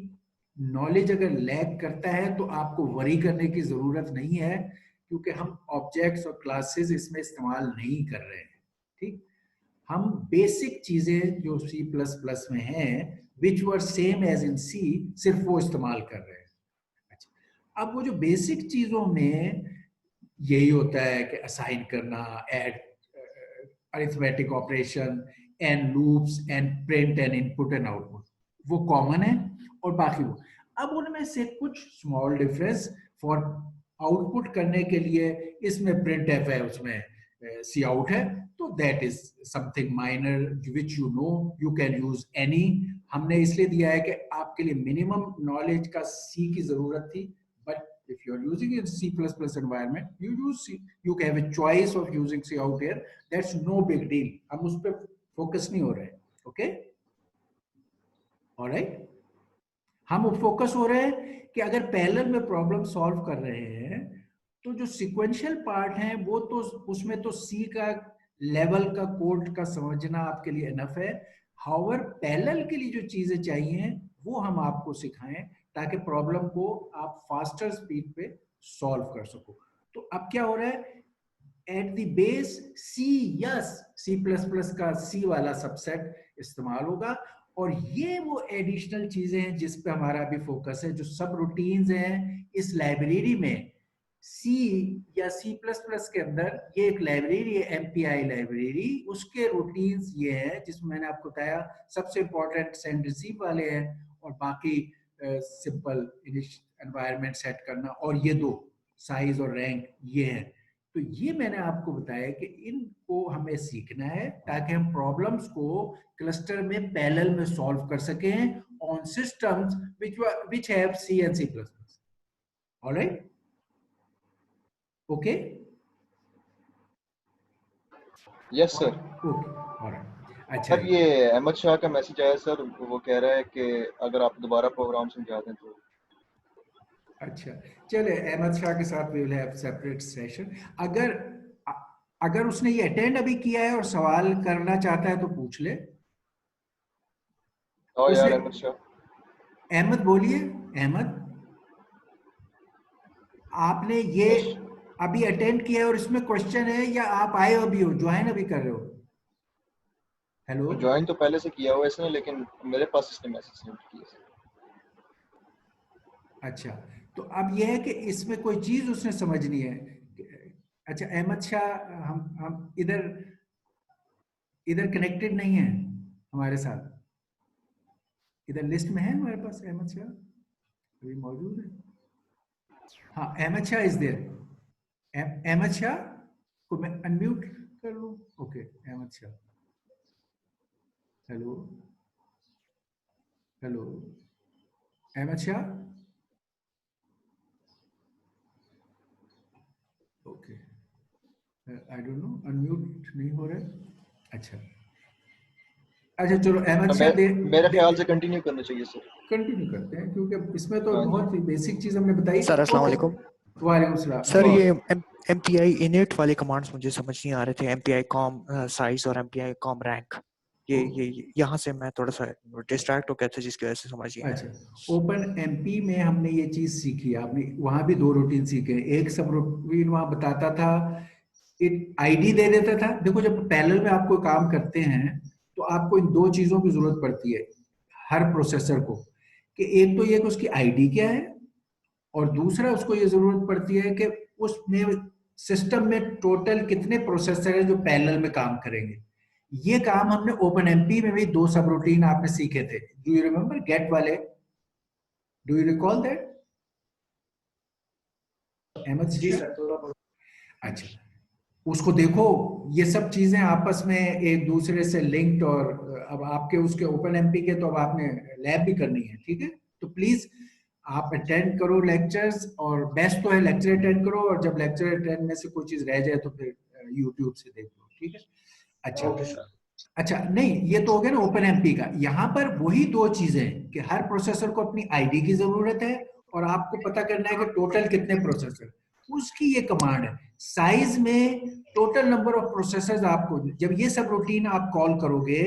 नॉलेज अगर लैग करता है तो आपको वरी करने की जरूरत नहीं है, क्योंकि हम ऑब्जेक्ट्स और क्लासेस इसमें इस्तेमाल नहीं कर रहे हैं, ठीक। हम बेसिक चीजें जो C++ में हैं which were same as in C, सिर्फ वो इस्तेमाल कर रहे हैं। अच्छा, अब वो जो बेसिक चीजों में यही होता है कि असाइन करना, add, arithmetic operation and loops and print and input and output, वो कॉमन है। और बाकी वो, अब उनमें से कुछ स्मॉल डिफरेंस फॉर आउटपुट करने के लिए इसमें प्रिंट एफ है, उसमें सी आउट है, तो that is something minor which you know, you can use any. हमने इसलिए दिया है कि आपके लिए मिनिमम नॉलेज का सी की जरूरत थी, but if you are using in C++ environment, you use C, you have a choice of using C out here, that's no big deal. हम उस पर फोकस नहीं हो रहे, ओके, ऑलराइट। हम फोकस हो रहे हैं कि अगर पैरेलल में प्रॉब्लम सॉल्व कर रहे हैं तो जो सीक्वेंशियल पार्ट है वो तो उसमें तो C का लेवल का कोड का समझना आपके लिए इनफ है। हाउएवर पैरेलल के लिए जो चीजें चाहिए वो हम आपको सिखाएं ताकि प्रॉब्लम को आप फास्टर स्पीड पे सॉल्व कर सको। तो अब क्या हो रहा है, at the base C, yes C++ का C वाला सबसेट इस्तेमाल होगा, और ये वो एडिशनल चीजें हैं जिस पे हमारा अभी फोकस है, जो सब रूटीन्स हैं इस लाइब्रेरी में। C या C++ के अंदर ये एक लाइब्रेरी है, MPI लाइब्रेरी, उसके रूटीन्स ये है जिसमें मैंने आपको बताया सबसे इंपॉर्टेंट सेंड रिसीव वाले हैं, और बाकी सिंपल एनवायरनमेंट सेट करना, और ये दो साइज और रैंक ये है। तो ये मैंने आपको बताया कि इनको हमें सीखना है ताकि हम प्रॉब्लम्स को क्लस्टर में पैरेलल में सॉल्व कर सकें on systems which have C and C++. All right? Okay? Yes sir. Okay. All right. अच्छा, सर ये अहमद शाह का मैसेज आया सर, वो कह रहा है कि अगर आप दोबारा प्रोग्राम समझा दें तो। अच्छा, चले अहमद शाह के साथ we will have separate session. अगर अगर उसने ये अटेंड अभी किया है और सवाल करना चाहता है तो पूछ ले। हाँ उसने यार अहमद शाह। अहमद बोलिए, अहमद आपने ये यस। अभी अटेंड किया है और इसमें क्वेश्चन है या आप आए अभी हो, ज्वाइन अभी कर रहे हो? हेलो, ज्वाइन तो पहले से किया हुआ है इसने, लेकिन मेरे पास इसने मैसेज सेंड किया। अच्छा, तो अब यह है कि इसमें कोई चीज उसने समझनी है। अच्छा अहमद शाह, हम इधर इधर कनेक्टेड नहीं है हमारे साथ, इधर लिस्ट में है हमारे पास अहमद शाह अभी मौजूद है। हाँ अहमद शाह इज देयर। अहमद शाह को मैं अनम्यूट कर लूं? Okay Ahmad Shah, hello hello Ahmad Shah, okay I don't know unmute नहीं हो रहा है। अच्छा अच्छा चलो अहमद शाह मेरे ख्याल से कंटिन्यू करना चाहिए सर। कंटिन्यू करते हैं क्योंकि इसमें तो हाँ जी। बहुत ही बेसिक चीज हमने बताई। सर अस्सलाम ओके, वालेकुम। वालेकुम सलाम सर जी। ये MPI इनिट वाले कमांड्स मुझे समझ नहीं आ रहे थे, MPI कॉम साइज और MPI कॉम रैंक, ये यहाँ से मैं थोड़ा सा डिस्ट्रैक्ट हो गया था जिसकी वजह से समझ नहीं आया। अच्छा ओपन एमपी में हमने ये चीज सीखी, आपने वहां भी दो रूटीन सीखे। एक सब रूटीन वहां बताता था, एक आईडी दे देता था। देखो जब पैरेलल में आप कोई काम करते हैं तो आपको इन दो चीजों की जरूरत पड़ती है हर प्रोसेसर को, कि एक तो ये कि उसकी आईडी क्या है, और दूसरा उसको ये जरूरत पड़ती है कि उसमें सिस्टम में टोटल कितने प्रोसेसर है जो पैरेलल में काम करेंगे। ये काम हमने ओपन एमपी में भी दो सब रूटीन आपने सीखे थे। डू यू रिमेम्बर गेट वाले? Do you recall that Ahmad? जी सर थोड़ा बहुत। अच्छा, उसको देखो, ये सब चीजें आपस में एक दूसरे से लिंक्ड, और अब आपके उसके ओपन एमपी के तो अब आपने लैब भी करनी है, ठीक है? तो प्लीज आप अटेंड करो लेक्चर्स, और बेस्ट तो है लेक्चर अटेंड करो, और जब लेक्चर अटेंड में से कोई चीज रह जाए तो फिर यूट्यूब से देख लो, ठीक है? अच्छा ओके सर। अच्छा, नहीं ये तो हो गया ना ओपन एमपी का। यहाँ पर वही दो चीजें कि हर प्रोसेसर को अपनी आईडी की जरूरत है, और आपको पता करना है कि टोटल कितने प्रोसेसर, उसकी ये कमांड है। साइज में टोटल नंबर ऑफ प्रोसेसर्स, आपको जब ये सब रूटीन आप कॉल करोगे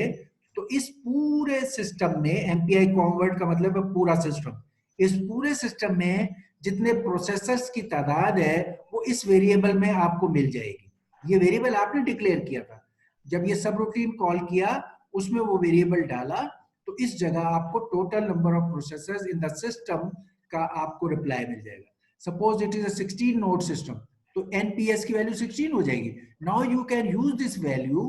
तो इस पूरे सिस्टम में, एमपीआई कॉन्वर्ट का मतलब है पूरा सिस्टम, इस पूरे सिस्टम में जितने प्रोसेसर्स की तादाद है वो इस वेरिएबल में आपको मिल जाएगी। ये वेरिएबल आपने डिक्लेयर किया था, जब ये सब रूटीन कॉल किया उसमें वो वेरिएबल डाला, तो इस जगह आपको total number of processors in the system का आपको रिप्लाई मिल जाएगा। Suppose it is a 16 node system, तो एनपीएस की वैल्यू 16 हो जाएगी। Now you can use this value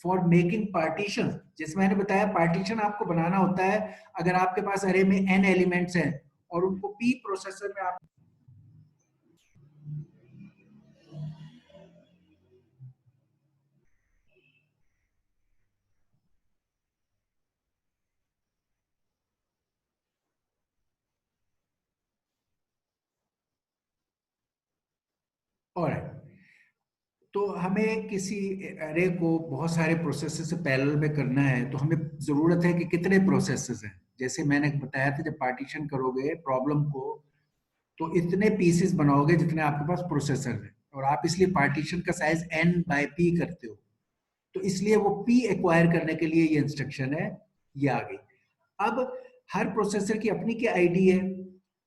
for making partition. जैसे मैंने बताया पार्टीशन आपको बनाना होता है अगर आपके पास अरे में n एलिमेंट्स हैं और उनको p प्रोसेसर में आप और तो हमें किसी अरे को बहुत सारे प्रोसेसर से पैरेलल में करना है, तो हमें जरूरत है कि कितने प्रोसेसर्स हैं। जैसे मैंने बताया था, जब पार्टीशन करोगे प्रॉब्लम को तो इतने पीसेस बनाओगे जितने आपके पास प्रोसेसर है, और आप इसलिए पार्टीशन का साइज n/p करते हो। तो इसलिए वो p एक्वायर करने के लिए ये इंस्ट्रक्शन है, ये आ गई। अब हर प्रोसेसर की अपनी क्या आईडी है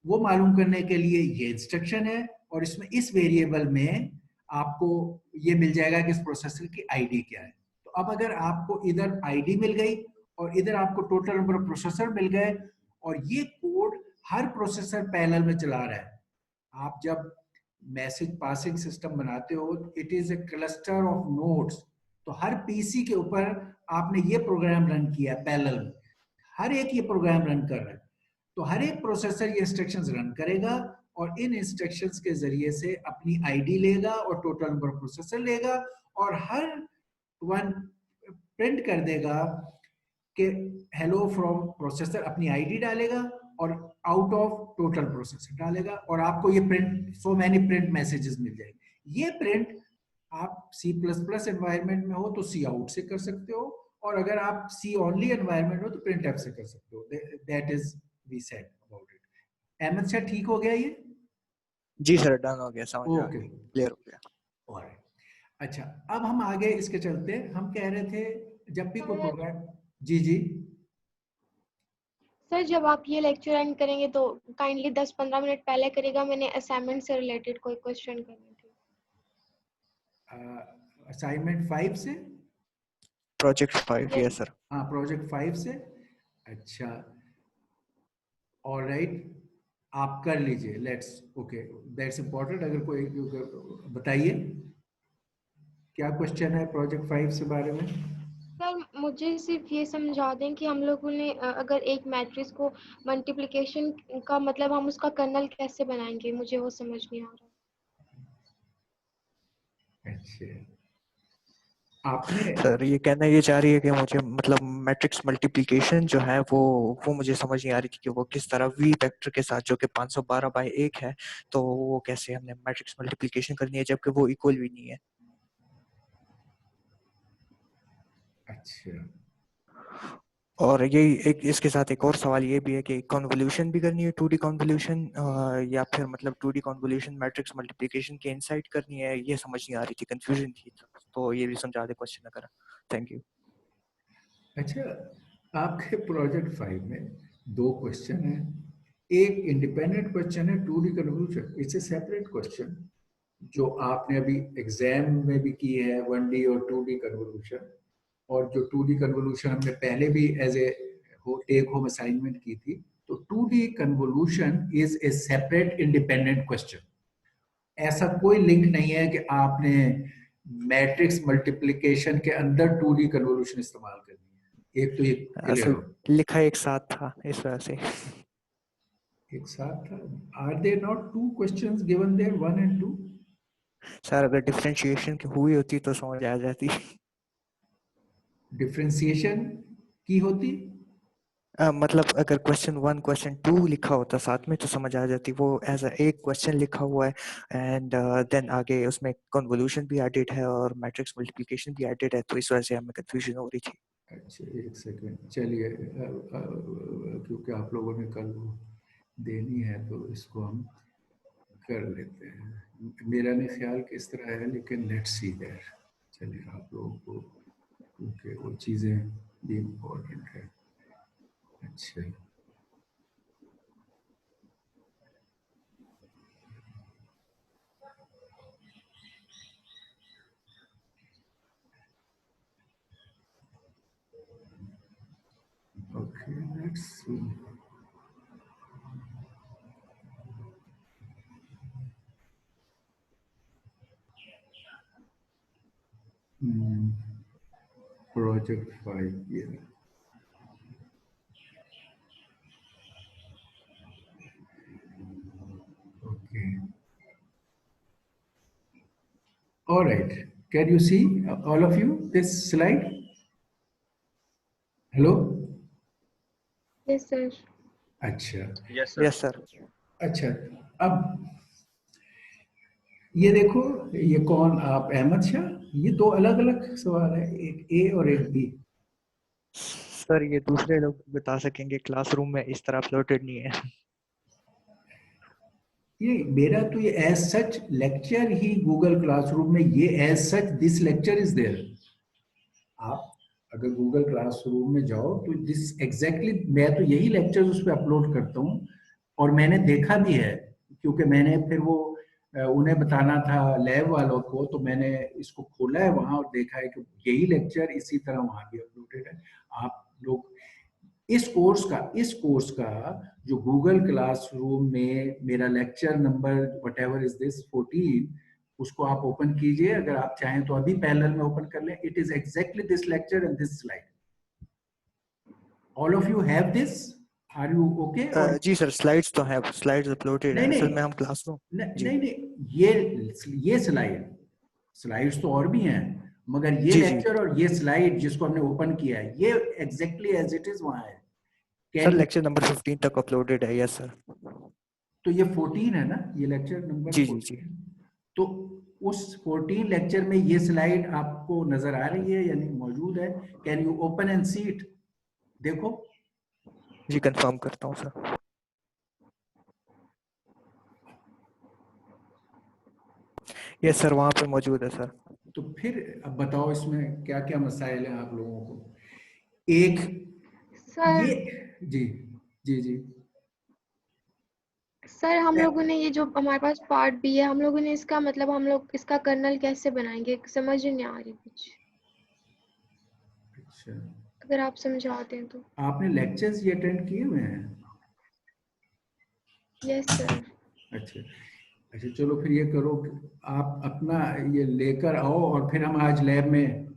वो मालूम करने के लिए ये इंस्ट्रक्शन है, और इसमें इस वेरिएबल में आपको ये मिल जाएगा कि इस प्रोसेसर की आईडी क्या है। तो अब अगर आपको इधर आईडी मिल गई और इधर आपको टोटल नंबर ऑफ प्रोसेसर मिल गए, और ये कोड हर प्रोसेसर पैरेलल में चला रहा है। आप जब मैसेज पासिंग सिस्टम बनाते हो, it is a cluster of nodes, तो हर पीसी के ऊपर आपने ये प्रोग्राम रन किया पैरेलल में, हर एक ये प्रोग्राम रन कर रहा है। तो हर एक प्रोसेसर ये इंस्ट्रक्शंस रन करेगा, और इन इंस्ट्रक्शंस के जरिए से अपनी आईडी लेगा और टोटल नंबर ऑफ प्रोसेसर लेगा, और हर वन प्रिंट कर देगा कि हेलो फ्रॉम प्रोसेसर, अपनी आईडी डालेगा और आउट ऑफ टोटल प्रोसेसर डालेगा, और आपको ये print so many print messages मिल जाएंगे। ये प्रिंट आप C++ एनवायरनमेंट में हो तो सी आउट से कर सकते हो, और अगर आप सी ओनली एनवायरनमेंट हो तो प्रिंट एफ से कर सकते हो। That is we said about it. Ahmad Shah ठीक हो गया ये? जी सर, डन हो गया, समझ आ ओके, गया, क्लियर हो गया। ऑलराइट। अच्छा, अब हम आगे इसके चलते हैं। हम कह रहे थे जब भी कोई प्रोग्राम, जी जी, सर जब आप ये लेक्चर एंड करेंगे तो काइंडली 10-15 मिनट पहले करेगा, मैंने असाइनमेंट से रिलेटेड कोई क्वेश्चन करने थे। असाइनमेंट 5 से, प्रोजेक्ट 5, Yes. Yes sir. हाँ प्रोजेक्ट 5 से। अच्छा, ऑलराइट, आप कर लीजिए, लेट्स, ओके, दैट्स इम्पोर्टेंट। अगर कोई बताइए क्या क्वेश्चन है प्रोजेक्ट 5 से बारे में। सर मुझे सिर्फ ये समझा दें कि हम लोगों ने अगर एक मैट्रिक्स को मल्टीप्लिकेशन का मतलब हम उसका कर्नल कैसे बनाएंगे, मुझे वो समझ नहीं आ रहा। अच्छा, आपने, सर ये कहना ये चाह रही है कि मुझे मतलब मैट्रिक्स मल्टीप्लिकेशन जो है वो मुझे समझ नहीं आ रही थी कि वो किस तरह वी वेक्टर के साथ जो कि 512/1 है, तो वो कैसे हमने मैट्रिक्स मल्टीप्लिकेशन करनी है जबकि वो इक्वल भी नहीं है। अच्छा, और यही एक इसके साथ एक और सवाल ये भी है कि कन्वोल्यूशन भी करनी है, 2D कन्वोल्यूशन, या फिर मतलब 2D कन्वोल्यूशन मैट्रिक्स मल्टीप्लिकेशन के इनसाइड करनी है, ये समझ नहीं आ रही थी, कंफ्यूजन थी, तो ये भी समझा दे क्वेश्चन अगर। Thank you. अच्छा, आपके प्रोजेक्ट 5 में 2 क्वेश्चन है। एक इंडिपेंडेंट क्वेश्चन है 2D convolution, it's a separate question जो आपने अभी एग्जाम में भी की है, 1D और 2D कन्वोल्यूशन। और जो 2D कन्वोल्यूशन हमने पहले भी as a take home assignment की थी। तो 2D convolution is a separate independent question. ऐसा कोई लिंक नहीं है कि आपने मैट्रिक्स मल्टीप्लिकेशन के अंदर 2D कन्वोल्यूशन इस्तेमाल करनी है। एक तो ये क्लियर असल हो, लिखा एक साथ था इस वजह से। एक साथ था। Are there not 2 questions given there, 1 and 2? Sir अगर डिफरेंशिएशन की हुई होती तो समझ आ जाती। डिफरेंशिएशन की होती, मतलब अगर क्वेश्चन 1 क्वेश्चन 2 लिखा होता साथ में तो समझ आ जाती, वो एज अ एक क्वेश्चन लिखा हुआ है एंड देन आगे उसमें कन्वोल्यूशन भी एडेड है और मैट्रिक्स मल्टीप्लिकेशन भी एडेड है, तो इस वजह से हमें कंफ्यूजन हो रही थी। अच्छा एक सेकंड, चलिए, क्योंकि आप लोगों ने कल वो देनी है तो इसको हम कर लेते हैं। मेरा नहीं ख्याल कि इस तरह है, लेकिन लेट्स सी देयर। चलिए, आप लोगों को क्योंकि वो चीज़ें भी इम्पोर्टेंट है। अच्छा, ओके, लेट्स सी। प्रोजेक्ट 5 ये, okay, all right, can you see, all of you, this slide? Hello? Yes sir. अच्छा, यस सर। Yes sir. अच्छा, अब ये देखो, ये कौन, आप अहमद शाह? ये 2 अलग अलग सवाल है, एक ए और एक बी। सर ये दूसरे लोग बता सकेंगे, क्लासरूम में इस तरह फ्लोटेड नहीं है। ये मेरा तो ये एज सच लेक्चर ही गूगल क्लासरूम में, ये as such this lecture is there. आप अगर गूगल क्लासरूम में जाओ तो दिस एग्जैक्टली, मैं तो यही लेक्चर उस पर अपलोड करता हूँ। और मैंने देखा भी है, क्योंकि मैंने फिर वो उन्हें बताना था लैब वालों को, तो मैंने इसको खोला है वहां और देखा है कि यही लेक्चर इसी तरह वहां भी अपलोडेड है। आप लोग इस कोर्स का जो गूगल क्लासरूम में मेरा lecture number what ever is this 14, उसको आप ओपन कीजिए। अगर आप चाहें तो अभी पैरेलल में ओपन कर लें। It is exactly this lecture and this slide. All of you have this, are you okay? और जी सर, स्लाइड्स तो है, स्लाइड्स अपलोडेड नहीं है, नहीं असल में हम क्लासरूम। जी नहीं नहीं, ये स्लाइड्स तो और भी हैं, मगर ये जी जी। लेक्चर और ये स्लाइड जिसको हमने ओपन किया है, ये एग्जैक्टली एज इट इज वहां है। सर कैन, लेक्चर नंबर 15 तक अपलोडेड है, यस सर। तो ये 14 है ना, ये लेक्चर नंबर जी जी 14 जी। है। तो उस 14 लेक्चर में ये स्लाइड आपको नजर आ रही है, यानी मौजूद है? Can you open and see it? देखो, जी कंफर्म करता हूँ सर। यस सर, वहाँ पे मौजूद है सर। तो फिर अब बताओ इसमें क्या क्या मसाइल हैं आप लोगों को। एक सर ये जी जी जी सर हम लोगों ने ये जो हमारे पास पार्ट बी है, हम लोगों ने इसका मतलब हम लोग इसका कर्नल कैसे बनाएंगे, समझ ही नहीं आ रही कुछ, अच्छा, अगर आप समझा दें तो। आपने लेक्चर्स ये अटेंड किए हुए हैं? Yes sir. अच्छा अच्छा, चलो फिर ये करो कि आप अपना ये लेकर आओ और फिर हम आज लैब में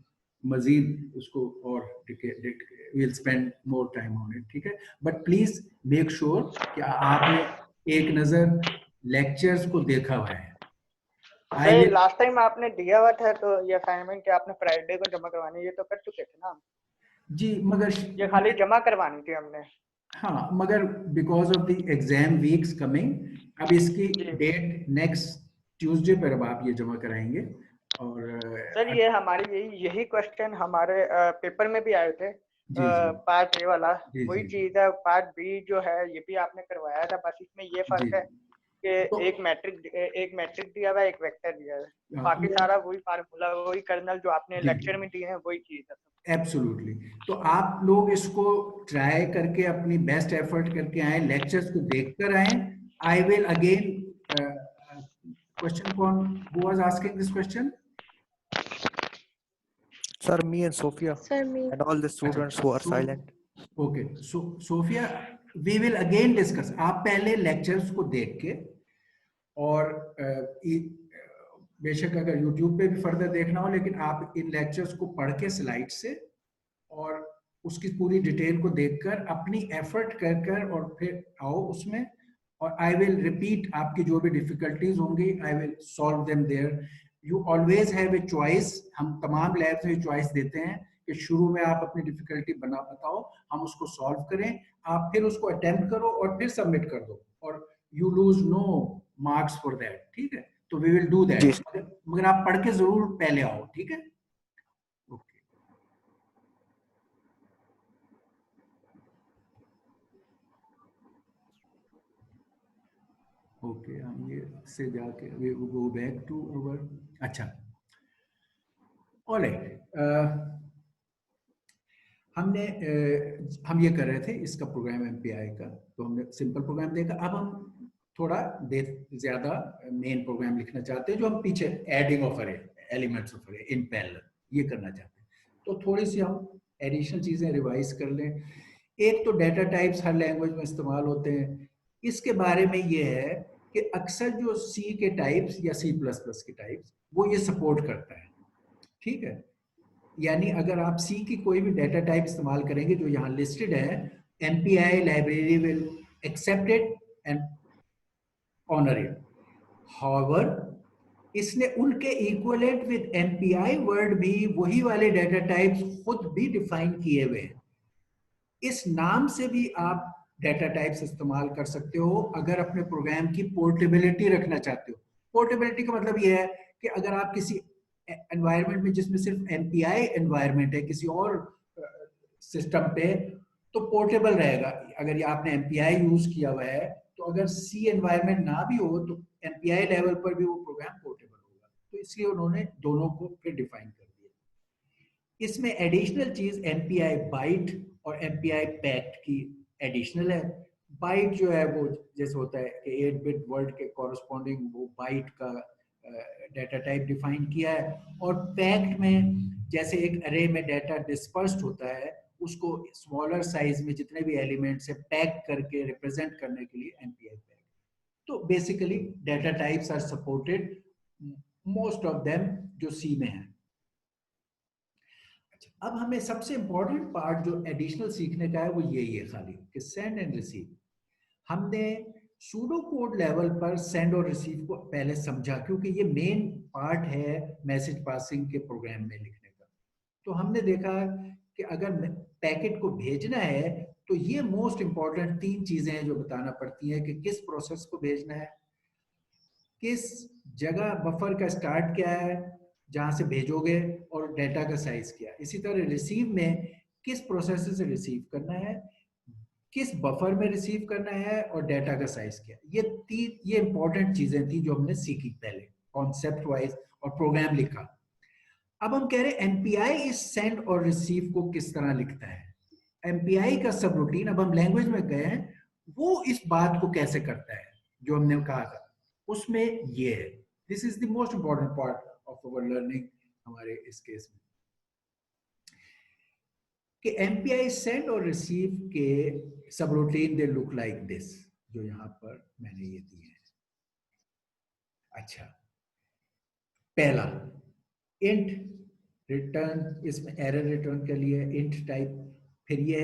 मजीद उसको और will spend more time on it, ठीक है। बट प्लीज मेक श्योर कि आपने एक नजर लेक्चर्स को देखा हुआ है। आई सर विल लास्ट टाइम आपने दिया हुआ था तो ये असाइनमेंट कि आपने फ्राइडे को जमा करवानी है, ये तो कर चुके थे ना। जी, मगर ये खाली जमा करवानी थी हमने। हाँ, मगर because of the exam weeks coming, अब इसकी जी डेट नेक्स्ट ट्यूसडे पर अब आप ये जमा कराएंगे। और सर ये हमारी यही क्वेश्चन हमारे पेपर में भी आए थे, जी जी पार्ट ए वाला जी वही जी चीज है। पार्ट बी जो है ये भी आपने करवाया था, बस इसमें ये जी फर्क है कि तो एक मैट्रिक दिया हुआ है, एक वेक्टर दिया हुआ है, बाकी सारा वही फार्मूला वही कर्नल जो आपने जी लेक्चर में दिए हैं वही चीज है। एब्सोल्युटली। तो आप लोग इसको ट्राई करके अपनी बेस्ट एफर्ट करके आए, लेक्चर्स को देखकर आए। आई विल अगेन क्वेश्चन, कौन who was asking this question? Sir, me and Sophia sir मैं and all the students who are So, silent. Okay, so Sophia we will again discuss. आप पहले lectures को देख के और बेशक अगर YouTube पे भी फर्दर देखना हो, लेकिन आप इन लेक्चर्स को पढ़ के स्लाइड से और उसकी पूरी डिटेल को देखकर अपनी एफर्ट कर कर और फिर आओ उसमें। और आई विल रिपीट, आपकी जो भी डिफिकल्टीज होंगी I will solve them there. You always have a choice. हम तमाम लैब्स में चॉइस देते हैं कि शुरू में आप अपनी डिफिकल्टी बताओ, हम उसको सॉल्व करें, आप फिर उसको अटेम्प्ट करो और फिर सबमिट कर दो, और you lose no marks for that, ठीक है। तो वी विल डू जी दैट, मगर आप पढ़ के जरूर पहले आओ, ठीक है। ओके ओके, हम ये से जाके we go back to our. अच्छा, ऑलराइट, हमने हम ये कर रहे थे इसका प्रोग्राम एमपीआई का, तो हमने सिंपल प्रोग्राम देखा। अब हम थोड़ा ज्यादा मेन प्रोग्राम लिखना चाहते हैं, जो हम पीछे एडिंग ऑफ अरे, एलिमेंट्स ऑफ अरे इन पैरेलल, ये करना चाहते हैं। तो थोड़ी सी हम एडिशनल चीजें रिवाइज कर लें। एक तो डेटा टाइप्स हर लैंग्वेज में इस्तेमाल होते हैं। इसके बारे में ये है कि अक्सर जो सी के टाइप्स या C++ के टाइप्स वो ये सपोर्ट करता है, ठीक है। यानी अगर आप सी की कोई भी डेटा टाइप इस्तेमाल करेंगे जो यहाँ लिस्टेड है, MPI library will accept it and honour it. However, इसने उनके इक्विवेलेंट विद एमपीआई वर्ड भी वही वाले डेटा टाइप्स खुद भी डिफाइन किए हुए हैं। इस नाम से भी आप डेटा टाइप्स इस्तेमाल कर सकते हो अगर अपने प्रोग्राम की पोर्टेबिलिटी रखना चाहते हो। पोर्टेबिलिटी का मतलब यह है कि अगर आप किसी एनवायरनमेंट में जिसमें सिर्फ एमपीआई एनवायरनमेंट है किसी और सिस्टम पे, तो पोर्टेबल रहेगा। अगर ये आपने एमपीआई यूज किया हुआ है, तो अगर सी एनवायरनमेंट ना भी हो तो एमपीआई लेवल पर भी वो प्रोग्राम पोर्टेबल होगा। तो इसलिए उन्होंने दोनों को फिर डिफाइन कर दिया। इसमें एडिशनल चीज एमपीआई बाइट और एमपीआई पैक्ट की एडिशनल है। बाइट जो है वो जैसे होता है कि 8 बिट वर्ड के कॉरस्पॉन्डिंग वो बाइट का डेटा टाइप डिफाइन किया है। और पैक्ट में जैसे एक अरे में डेटा डिस्पर्स्ड होता है, उसको स्मॉलर साइज में जितने भी एलिमेंट्स है पैक करके रिप्रेजेंट करने के लिए एमपीआई पैक्ट। तो basically data types are supported, most of them जो सी में है। अब हमें सबसे इंपॉर्टेंट पार्ट जो एडिशनल सीखने का है वो यही है खाली कि सेंड एंड रिसीव। हमने सूडो कोड लेवल पर सेंड और रिसीव को पहले समझा, क्योंकि ये मेन पार्ट है मैसेज पासिंग के प्रोग्राम में लिखने का। तो हमने देखा कि अगर पैकेट को भेजना है तो ये मोस्ट इंपॉर्टेंट 3 चीजें हैं जो बताना पड़ती हैं कि किस प्रोसेस को भेजना है, किस जगह बफर का स्टार्ट क्या है जहां से भेजोगे, और डेटा का साइज क्या है। इसी तरह रिसीव में किस प्रोसेसर से रिसीव करना है, किस बफर में रिसीव करना है, और डेटा का साइज क्या है। ये इंपॉर्टेंट चीजें थी जो हमने सीखी पहले। कॉन्सेप्ट वाइज और प्रोग्राम लिखा। अब हम कह रहे हैं MPI इस सेंड और रिसीव को किस तरह लिखता है। MPI का सब रूटीन, अब हम लैंग्वेज में गए हैं, वो इस बात को कैसे करता है जो हमने कहा था, उसमें ये है। This is the most important part of our learning हमारे इस केस में, कि MPI सेंड और रिसीव के सब routine they look like this, जो यहां पर मैंने ये दिए हैं। अच्छा, पहला इंट रिटर्न, इसमें एरर रिटर्न के लिए इंट टाइप, फिर ये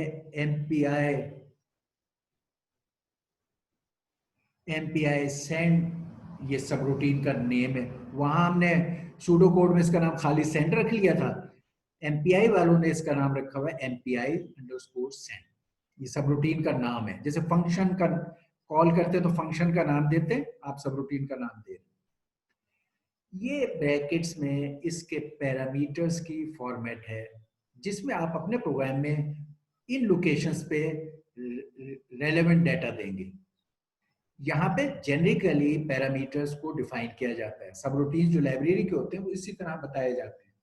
MPI सेंड, ये सब रूटीन का नेम है। वहां हमने सूडो कोड में इसका नाम खाली सेंड रख लिया था, MPI वालों ने इसका नाम रखा हुआ है MPI_send। ये सब रूटीन का नाम है। जैसे फंक्शन का कॉल करते तो फंक्शन का नाम देते, आप सब रूटीन का नाम दे रहे। ये ब्रैकेट्स में इसके पैरामीटर्स की फॉर्मेट है, जिसमें आप अपने प्रोग्राम में इन लोकेशंस पे रेलेवेंट डाटा देंगे। यहाँ पे जेनरिकली पैरामीटर्स को डिफाइन किया जाता है। सब रूटीन जो लाइब्रेरी के होते हैं वो इसी तरह बताए जाते हैं।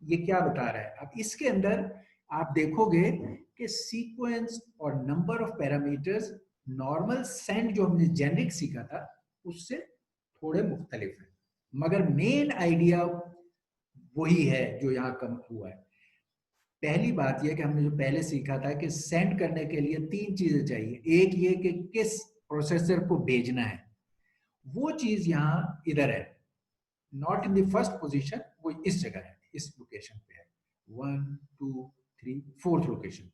ये क्या बता रहा है, अब इसके अंदर आप देखोगे कि सीक्वेंस और number of parameters normal send जो हमने जेनरिक सीखा था उससे थोड़े मुख्तलिफ है, मगर मेन आइडिया वही है जो यहाँ कम हुआ है। पहली बात यह कि हमने जो पहले सीखा था कि सेंड करने के लिए 3 चीजें चाहिए। एक ये कि किस प्रोसेसर को भेजना है, वो चीज यहाँ इधर है, not in the first position, वो इस जगह है, इस लोकेशन पे है, 1 2 3 4th लोकेशन।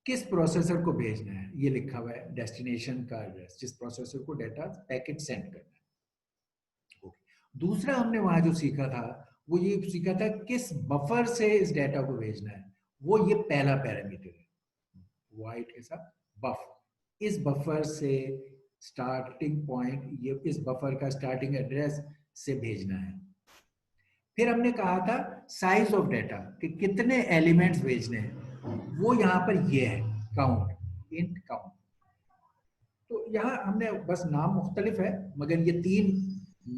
किस प्रोसेसर को भेजना है ये लिखा हुआ है, डेस्टिनेशन का एड्रेस, जिस प्रोसेसर को डेटा पैकेट सेंड करना है। दूसरा हमने वहां जो सीखा था वो ये सीखा था किस बफर से इस डेटा को भेजना है, वो ये पहला पैरामीटर है, वाइट के साथ बफर। इस बफर से स्टार्टिंग पॉइंट, ये इस बफर का स्टार्टिंग एड्रेस से भेजना है। फिर हमने कहा था साइज ऑफ डेटा, कि कितने एलिमेंट्स भेजने हैं, वो यहाँ पर ये है, काउंट, इंट काउंट। तो यहाँ हमने बस नाम मुख्तलिफ है, मगर ये 3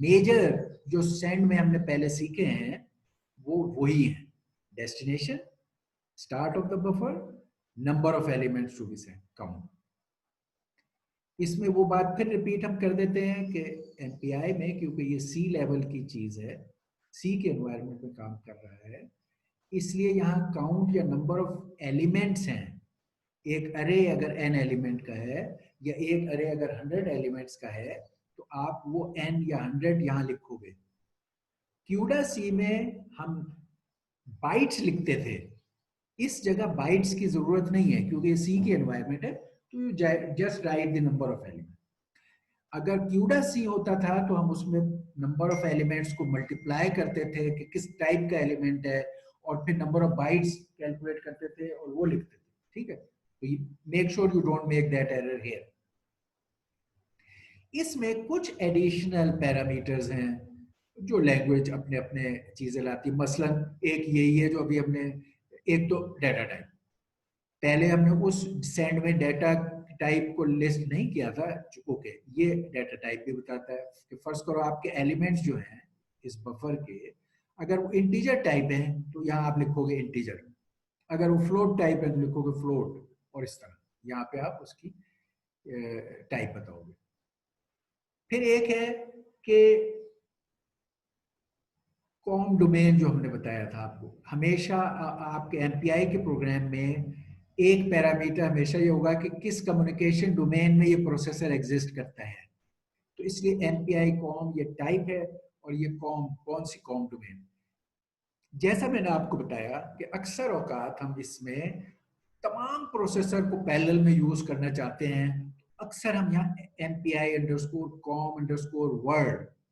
मेजर जो सेंड में हमने पहले सीखे हैं वो वही है, destination, start of the buffer, number of elements to be send, count. इसमें वो बात फिर रिपीट हम कर देते हैं कि MPI में, क्योंकि ये C लेवल की चीज है, C के एनवायरनमेंट में काम कर रहा है, इसलिए यहाँ काउंट या नंबर ऑफ एलिमेंट्स हैं। एक अरे अगर n एलिमेंट का है या एक अरे अगर 100 एलिमेंट्स का है तो आप वो n या 100 यहाँ लिखोगे। CUDA-C में हम बाइट्स लिखते थे, इस जगह बाइट्स की जरूरत नहीं है क्योंकि ये C की एनवायरनमेंट है, तो you just right the number of element. अगर CUDA-C होता था तो हम उसमें नंबर ऑफ एलिमेंट्स को मल्टीप्लाई करते थे कि किस टाइप का एलिमेंट है, और फिर नंबर ऑफ बाइट्स कैलकुलेट करते थे और वो लिखते थे। ठीक है, तो make sure you don't make that error here. इसमें कुछ एडिशनल पैरामीटर्स हैं जो लैंग्वेज अपने अपने चीजें लाती है। मसलन एक यही है जो अभी हमने, एक तो डाटा टाइप, पहले हमने उस सेंड में डाटा टाइप को लिस्ट नहीं किया था। ओके, ये डाटा टाइप भी बताता है कि फर्ज करो आपके एलिमेंट्स जो हैं इस बफर के, अगर वो इंटीजर टाइप है तो यहाँ आप लिखोगे इंटीजर, अगर वो फ्लोट टाइप है तो लिखोगे फ्लोट, और इस तरह यहाँ पे आप उसकी टाइप बताओगे। फिर एक है कि कॉम डोमेन जो हमने बताया था आपको, हमेशा आपके MPI के प्रोग्राम में एक पैरामीटर हमेशा ये होगा कि किस कम्युनिकेशन डोमेन में ये प्रोसेसर एग्जिस्ट करता है। तो इसलिए MPI कॉम ये टाइप है और ये कॉम कौन सी कॉम डोमेन। जैसा मैंने आपको बताया कि अक्सर औकात हम इसमें तमाम प्रोसेसर को पैरेलल में यूज करना चाहते हैं, अक्सर हम यहाँ MPI_com_word,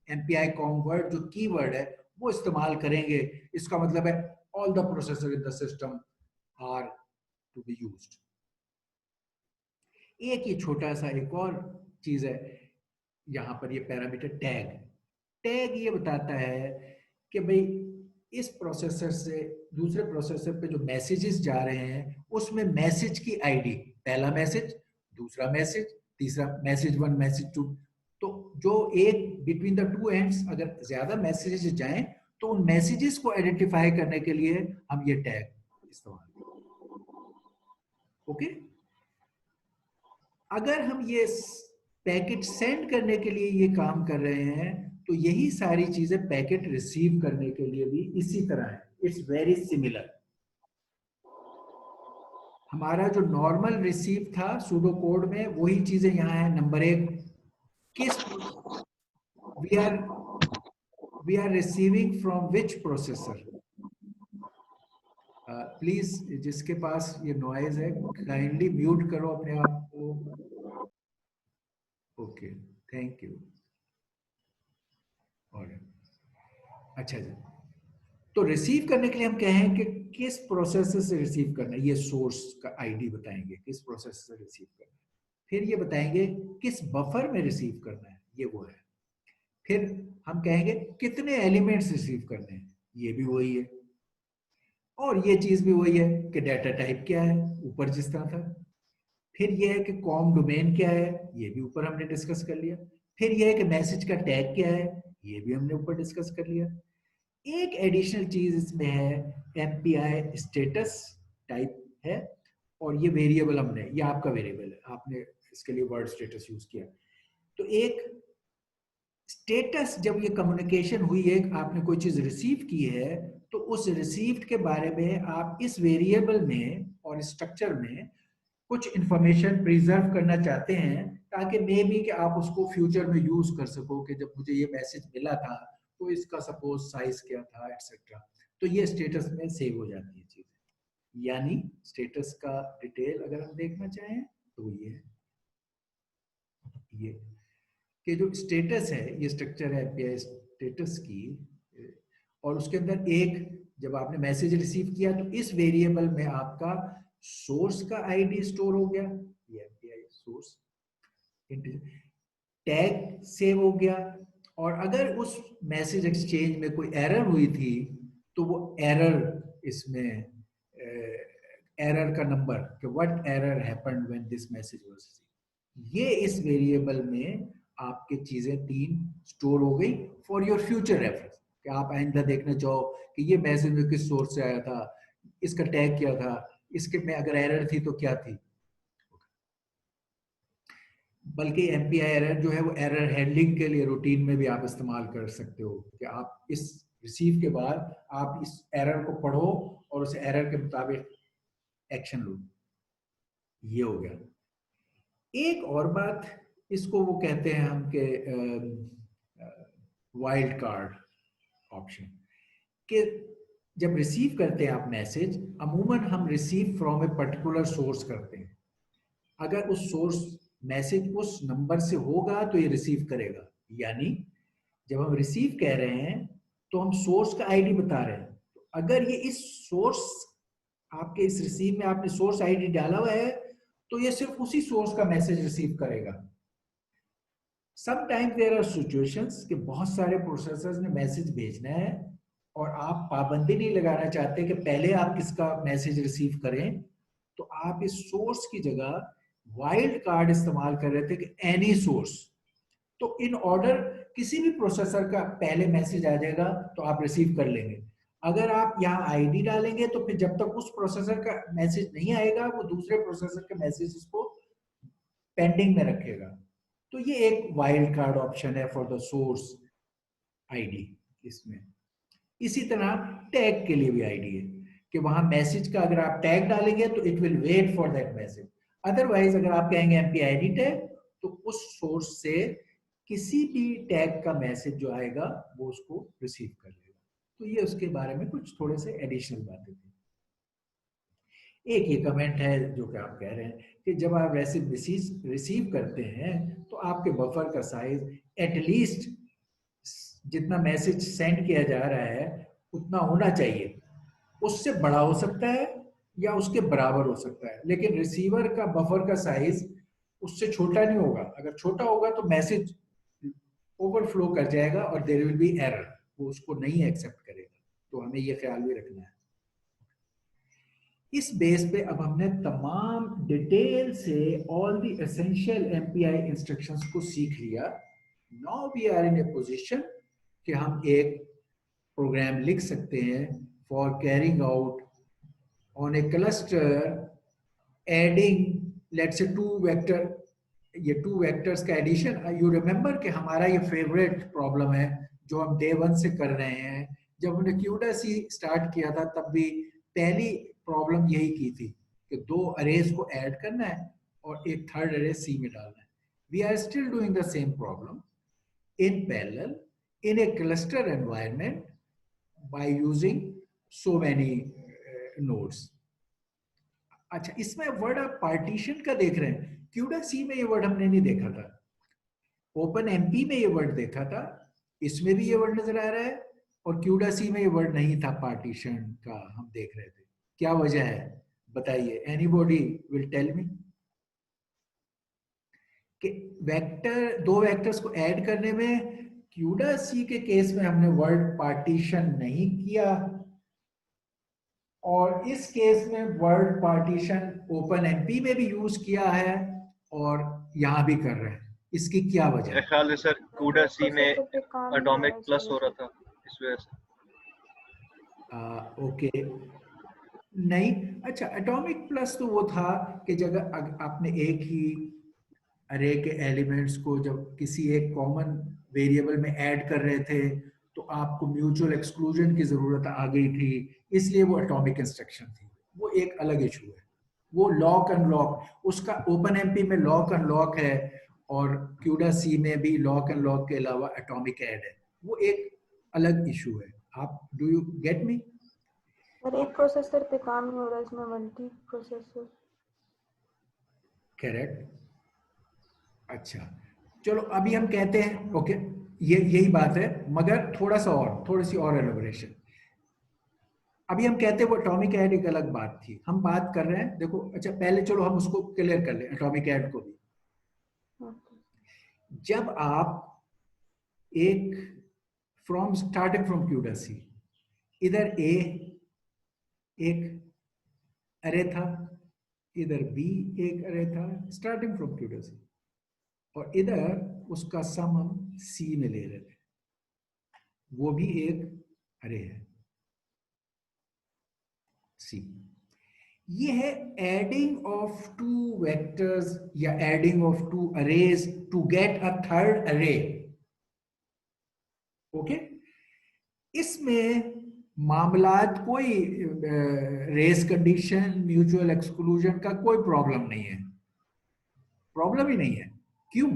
MPI com word जो कीवर्ड है वो इस्तेमाल करेंगे। इसका मतलब है all the processor in the system are to be used. एक ये छोटा सा एक और चीज है यहाँ पर, ये पैरामीटर टैग। टैग ये बताता है कि भाई इस प्रोसेसर से दूसरे प्रोसेसर पे जो मैसेजेस जा रहे हैं उसमें मैसेज की आईडी, पहला मैसेज, दूसरा मैसेज, तीसरा मैसेज 1, मैसेज 2, तो जो एक बिटवीन द टू एंड्स अगर ज्यादा मैसेजेस जाएं तो उन मैसेजेस को आइडेंटिफाई करने के लिए हम ये टैग इस्तेमाल करें। ओके, अगर हम ये पैकेट सेंड करने के लिए ये काम कर रहे हैं तो यही सारी चीजें पैकेट रिसीव करने के लिए भी इसी तरह है। It's very similar. हमारा जो नॉर्मल रिसीव था सूडो कोड में वही चीजें यहाँ है। नंबर एक, किस we are receiving from which processor? Please जिसके पास ये नॉइज है काइंडली म्यूट करो अपने आप को। Okay, thank you. अच्छा जी, तो रिसीव करने के लिए हम कहें कि किस प्रोसेसर से रिसीव करना है, ये सोर्स का आईडी बताएंगे किस प्रोसेसर से रिसीव करना है। फिर ये बताएंगे किस बफर में रिसीव करना है, ये वो है। फिर हम कहेंगे कितने एलिमेंट्स रिसीव करने हैं, ये भी वही है। और ये चीज भी वही है कि डाटा टाइप क्या है, ऊपर जिस तरह था। फिर ये है कि कॉम डोमेन क्या है, ये भी ऊपर हमने डिस्कस कर लिया। फिर ये है कि मैसेज का टैग क्या है, ये भी हमने ऊपर डिस्कस कर लिया। एक एडिशनल चीज इसमें है, एमपीआई स्टेटस टाइप है, और ये वेरिएबल हमने, ये आपका वेरिएबल है, आपने इसके लिए वर्ड स्टेटस यूज किया। तो एक स्टेटस, जब ये कम्युनिकेशन हुई है, आपने कोई चीज रिसीव की है, तो उस रिसीव्ड के बारे में आप इस वेरिएबल में और स्ट्रक्चर में कुछ इंफॉर्मेशन प्रिजर्व करना चाहते हैं, ताकि मे बी कि आप उसको फ्यूचर में यूज कर सको कि जब मुझे ये मैसेज मिला था तो इसका सपोज साइज क्या था एक्सेट्रा। तो ये स्टेटस में सेव हो जाती है चीजें। यानी स्टेटस का डिटेल अगर हम देखना चाहें तो ये कि जो स्टेटस है, ये स्ट्रक्चर है एपीआई स्टेटस की, और उसके अंदर एक, जब आपने मैसेज रिसीव किया तो इस वेरिएबल में आपका सोर्स का आईडी स्टोर हो गया, ये एपीआई सोर्स, टैग सेव हो गया, और अगर उस मैसेज एक्सचेंज में कोई एरर हुई थी तो वो एरर इसमें एरर का नंबर कि what error happened when this message was received, ये इस वेरिएबल में आपके चीजें 3 स्टोर हो गई फॉर योर फ्यूचर रेफरेंस, कि आप आइंदा देखना चाहो कि ये मैसेज में किस सोर्स से आया था, इसका टैग क्या था, इसके में अगर एरर थी तो क्या थी। बल्कि एमपीआई एरर जो है वो एरर हैंडलिंग के लिए रूटीन में भी आप इस्तेमाल कर सकते हो, कि आप इस रिसीव के बाद आप इस एरर को पढ़ो और उस एरर के मुताबिक एक्शन लो। ये हो गया। एक और बात, इसको वो कहते हैं हम के वाइल्ड कार्ड ऑप्शन, कि जब रिसीव करते हैं आप मैसेज, अमूमन हम receive from a particular source करते हैं। अगर उस सोर्स मैसेज उस नंबर से होगा तो ये रिसीव करेगा। यानी जब हम रिसीव कह रहे हैं तो हम सोर्स का आईडी बता रहे हैं। तो अगर ये इस सोर्स, आपके इस रिसीव में आपने सोर्स आईडी डाला हुआ है, तो ये सिर्फ उसी सोर्स का मैसेज रिसीव करेगा। समटाइम्स देयर आर सिचुएशंस कि बहुत सारे प्रोसेसर्स ने मैसेज भेजना है और आप पाबंदी नहीं लगाना चाहते कि पहले आप किसका मैसेज रिसीव करें, तो आप इस सोर्स की जगह वाइल्ड कार्ड इस्तेमाल कर रहे थे कि एनी सोर्स। तो इन ऑर्डर किसी भी प्रोसेसर का पहले मैसेज आ जाएगा तो आप रिसीव कर लेंगे। अगर आप यहाँ आईडी डालेंगे तो फिर जब तक उस प्रोसेसर का मैसेज नहीं आएगा, वो दूसरे प्रोसेसर के मैसेज को पेंडिंग में रखेगा। तो ये एक वाइल्ड कार्ड ऑप्शन है फॉर द सोर्स आईडी इसमें। इसी तरह टैग के लिए भी आईडी है कि वहां मैसेज का अगर आप टैग डालेंगे तो it will wait for that message. Otherwise अगर आप कहेंगे एमपीआईडी टैग, तो उस सोर्स से किसी भी टैग का मैसेज जो आएगा वो उसको रिसीव कर लेगा। तो ये उसके बारे में कुछ थोड़े से एडिशनल बातें थी। एक ये कमेंट है जो कि आप कह रहे हैं कि जब आप वैसे मैसेज रिसीव करते हैं तो आपके बफर का साइज एटलीस्ट जितना मैसेज सेंड किया जा रहा है उतना होना चाहिए, उससे बड़ा हो सकता है या उसके बराबर हो सकता है, लेकिन रिसीवर का बफर का साइज उससे छोटा नहीं होगा। अगर छोटा होगा तो मैसेज ओवरफ्लो कर जाएगा और देयर विल बी एरर, वो उसको नहीं एक्सेप्ट करेगा। तो हमें ये ख्याल भी रखना है। इस बेस पे अब हमने तमाम डिटेल से all the essential MPI instructions को सीख लिया, now we are in a position कि हम एक प्रोग्राम लिख सकते हैं for carrying out on a cluster adding let's say two vector, ये टू वेक्टर्स का एडिशन। यू रिमेंबर कि हमारा ये फेवरेट प्रॉब्लम है जो हम डे 1 से कर रहे हैं। जब हमने क्यूडासी स्टार्ट किया था तब भी पहली प्रॉब्लम यही की थी कि दो अरेज को ऐड करना है और एक थर्ड अरे सी में डालना है। We are still doing the same problem in parallel in a cluster environment by using so many nodes. अच्छा, इसमें वर्ड आप पार्टीशन का देख रहे हैं, क्यूडासी में ये वर्ड हमने नहीं देखा था, ओपन एमपी में ये वर्ड देखा था, इसमें भी ये वर्ड नजर आ रहा है, और क्यूडासी में ये वर्ड नहीं था पार्टीशन का, हम देख रहे थे। क्या वजह है बताइए, एनीबॉडी विल टेल मी? कि वेक्टर, दो वेक्टर्स को ऐड करने में क्यूडासी के केस में हमने वर्ड पार्टीशन नहीं किया, और इस केस में वर्ड पार्टीशन ओपन एमपी में भी यूज किया है और यहां भी कर रहे हैं। इसकी क्या वजह है? ख्याल है सर क्यूडासी में एटॉमिक प्लस हो रहा था, इस वजह से। ओके, नहीं, अच्छा, एटॉमिक प्लस तो वो था कि जब आपने एक ही अरे के एलिमेंट्स को जब किसी एक कॉमन वेरिएबल में ऐड कर रहे थे तो आपको म्यूचुअल एक्सक्लूजन की जरूरत आ गई थी, इसलिए वो एटॉमिक इंस्ट्रक्शन थी। वो एक अलग इशू है, वो लॉक अनलॉक, उसका ओपन एमपी में लॉक अनलॉक है और क्यूडासी में भी लॉक अनलॉक के अलावा एटॉमिक ऐड है, वो एक अलग इशू है। आप डू यू गेट मी? और एक प्रोसेसर पे काम नहीं हो रहा, इसमें मल्टी प्रोसेसर। करेक्ट। अच्छा, चलो अभी हम कहते हैं ओके, ये यही बात है, मगर थोड़ा सा और, थोड़ी सी और एलोबरेशन। अभी हम कहते हैं वो एटॉमिक ऐड एक अलग बात थी, हम बात कर रहे हैं, देखो, अच्छा पहले चलो हम उसको क्लियर कर लें, एटॉमिक ऐड को भी। जब आप एक फ्रॉम स्टार्टिंग फ्रॉम क्यूडासी, इधर ए एक अरे था, इधर बी एक अरे था स्टार्टिंग फ्रॉम क्यूडासी, और इधर उसका सम हम सी में ले रहे थे, वो भी एक अरे है सी। ये है एडिंग ऑफ टू वेक्टर्स या adding of two arrays to get a third array. Okay, इसमें मामलात कोई रेस कंडीशन, म्यूचुअल एक्सक्लूजन का कोई प्रॉब्लम नहीं है, प्रॉब्लम ही नहीं है। क्यों?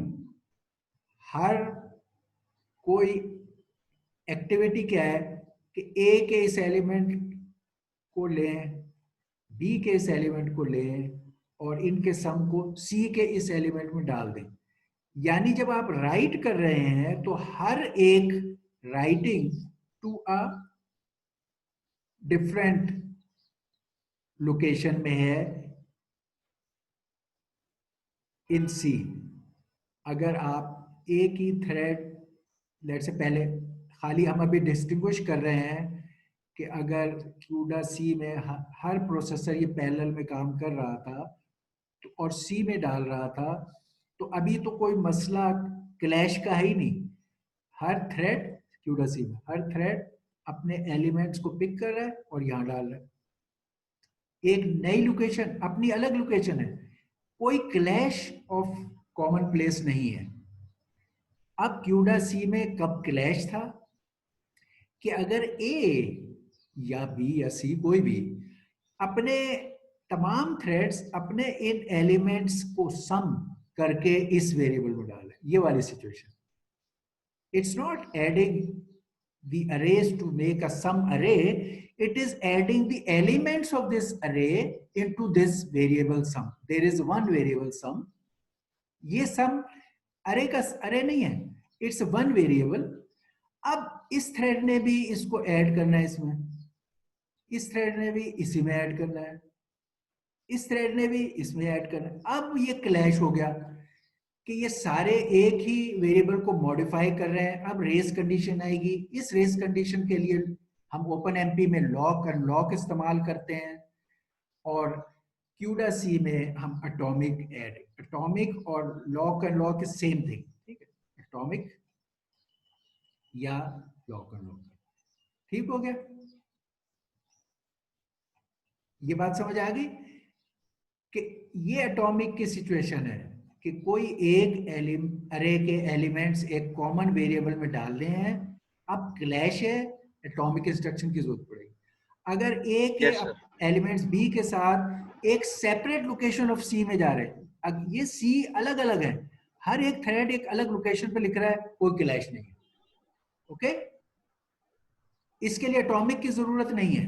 हर कोई एक्टिविटी क्या है कि ए के इस एलिमेंट को लें, बी के इस एलिमेंट को लें और इनके सम को सी के इस एलिमेंट में डाल दें। यानी जब आप राइट कर रहे हैं तो हर एक writing to a different location में है इन सी। अगर आप एक ही थ्रेड, लेट से पहले खाली हम अभी डिस्टिंग्विश कर रहे हैं कि अगर क्यूडासी में हर प्रोसेसर ये पैरेलल में काम कर रहा था तो और सी में डाल रहा था, तो अभी तो कोई मसला क्लैश का है ही नहीं। हर थ्रेड क्यूडासी में, हर थ्रेड अपने एलिमेंट्स को पिक कर रहा है और यहां डाल रहा है। एक नई लोकेशन, अपनी अलग लोकेशन है, कोई क्लैश ऑफ कॉमन प्लेस नहीं है। अब क्यूडासी में कब क्लैश था कि अगर ए या बी या सी कोई भी अपने तमाम थ्रेड्स अपने इन एलिमेंट्स को सम करके इस वेरिएबल में डाले, ये वाली situation. It's not adding the arrays to make a sum array, it is adding the elements of this array into this variable sum. There is one variable sum. ये sum array का array नहीं है, it's one variable. अब इस thread ने भी इसको add करना है, इसमें इस थ्रेड ने भी इसी में ऐड करना है, इस थ्रेड ने भी इसमें ऐड करना है। अब ये क्लैश हो गया कि ये सारे एक ही वेरिएबल को मॉडिफाई कर रहे हैं। अब रेस कंडीशन आएगी, इस रेस कंडीशन के लिए हम ओपन एमपी में लॉक अनलॉक इस्तेमाल करते हैं और क्यूडासी में हम एटॉमिक ऐड, एटॉमिक और lock unlock is same thing, ठीक है, एटॉमिक या लॉकर लॉकर। ठीक हो गया? ये बात समझ आ गई कि ये एटॉमिक की सिचुएशन है कि कोई एक अरे के एलिमेंट्स एक कॉमन वेरिएबल में डाल रहे हैं, अब क्लैश है, एटॉमिक इंस्ट्रक्शन की जरूरत पड़ेगी। अगर ए के Yes, sir. एलिमेंट्स बी के साथ एक सेपरेट लोकेशन ऑफ सी में जा रहे हैं, अब ये सी अलग अलग है, हर एक थ्रेड एक अलग लोकेशन पे लिख रहा है, कोई क्लैश नहीं है। ओके, इसके लिए एटॉमिक की जरूरत नहीं है।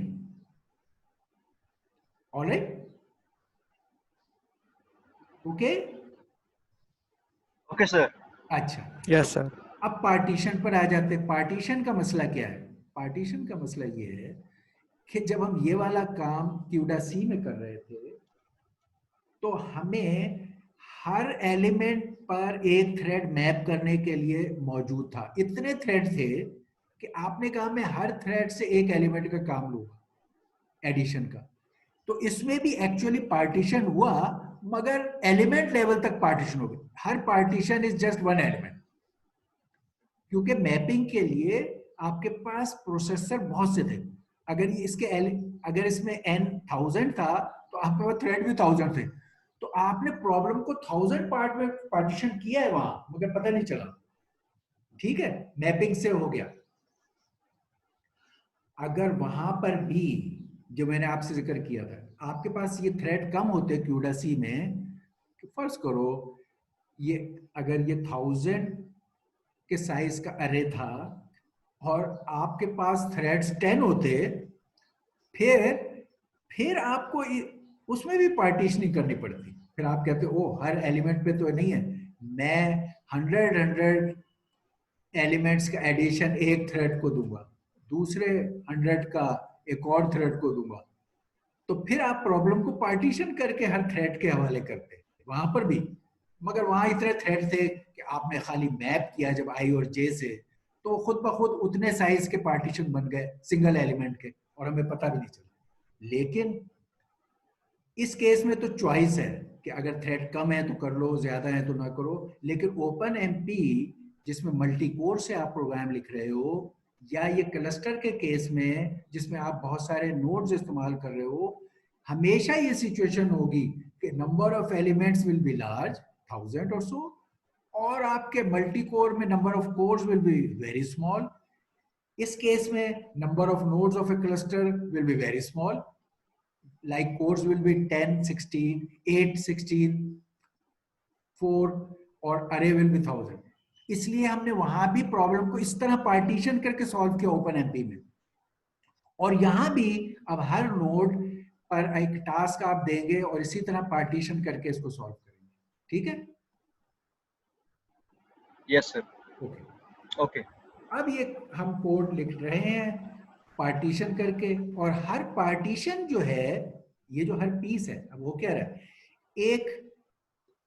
Alright, okay, Okay, sir. अच्छा। Yes sir. अब पार्टीशन पर आ जाते हैं। पार्टीशन का मसला क्या है? पार्टीशन का मसला ये है कि जब हम ये वाला काम क्यूडा सी में कर रहे थे तो हमें हर एलिमेंट पर एक थ्रेड मैप करने के लिए मौजूद था। इतने थ्रेड थे कि आपने कहा मैं हर थ्रेड से एक एलिमेंट का काम लूंगा एडिशन का। तो इसमें भी एक्चुअली पार्टीशन हुआ, मगर एलिमेंट लेवल तक पार्टीशन हो गया। हर partition is just one element, क्योंकि मैपिंग के लिए आपके पास प्रोसेसर बहुत से थे। अगर इसमें n 1000 था तो आपके पास थ्रेड भी 1000 थे, तो आपने प्रॉब्लम को 1000 पार्ट में पार्टीशन किया है वहां, मगर पता नहीं चला। ठीक है, मैपिंग से हो गया। अगर वहां पर भी जो मैंने आपसे जिक्र किया था, आपके पास ये थ्रेड कम होते क्यूडा सी में, तो फर्ज करो ये अगर ये 1000 के साइज का अरे था और आपके पास थ्रेड्स 10 होते, फिर आपको उसमें भी पार्टीशनिंग करनी पड़ती। फिर आप कहते ओ हर एलिमेंट पे तो नहीं है, मैं 100 एलिमेंट्स का एडिशन एक थ्रेड को दूंगा, दूसरे 100 का एक और थ्रेड को दूंगा। तो फिर आप प्रॉब्लम को पार्टीशन करके हर थ्रेड के हवाले करते वहां पर भी। मगर वहां इतने थ्रेड थे कि आपने खाली मैप किया जब आई और जे से, तो खुद ब खुद उतने साइज के पार्टीशन बन गए सिंगल एलिमेंट के, और हमें पता भी नहीं चला। लेकिन इस केस में तो चॉइस है कि अगर थ्रेड कम है तो कर लो, ज्यादा है तो ना करो। लेकिन ओपन एमपी जिसमें मल्टी कोर से आप प्रोग्राम लिख रहे हो, या ये क्लस्टर के केस में जिसमें आप बहुत सारे नोड्स इस्तेमाल कर रहे हो, हमेशा ये सिचुएशन होगी कि number of elements will be large, 1000 और सो, और आपके मल्टी कोर में number of course will be very small. इस केस में number of nodes of A cluster will be very small, like cores will be 10, 16, 8, 16, 4 और array will be 1000। इसलिए हमने वहां भी प्रॉब्लम को इस तरह पार्टीशन करके सॉल्व किया ओपन एमपी में। और यहां भी अब हर नोड पर एक टास्क आप देंगे और इसी तरह पार्टीशन करके इसको सॉल्व करेंगे। ठीक है? Yes, sir. ओके। Okay. अब ये हम कोड लिख रहे हैं पार्टीशन करके, और हर पार्टीशन जो है, ये जो हर पीस है, अब वो क्या रहा है, एक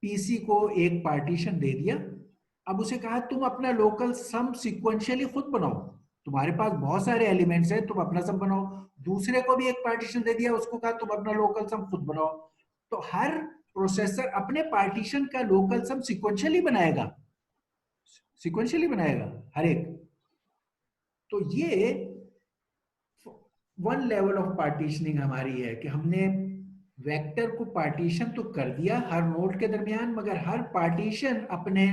पीसी को एक पार्टीशन दे दिया, अब उसे कहा तुम अपना लोकल सम सीक्वेंशियली खुद बनाओ, तुम्हारे पास बहुत सारे एलिमेंट्स हैं, तुम अपना सम बनाओ। दूसरे को भी एक पार्टीशन दे दिया, उसको कहा तुम अपना लोकल सम खुद बनाओ। तो हर प्रोसेसर अपने पार्टीशन का लोकल सम सीक्वेंशियली बनाएगा, हर एक। तो ये वन लेवल ऑफ पार्टीशनिंग हमारी है कि हमने वेक्टर को पार्टीशन तो कर दिया हर नोड के दरमियान, मगर हर पार्टीशन अपने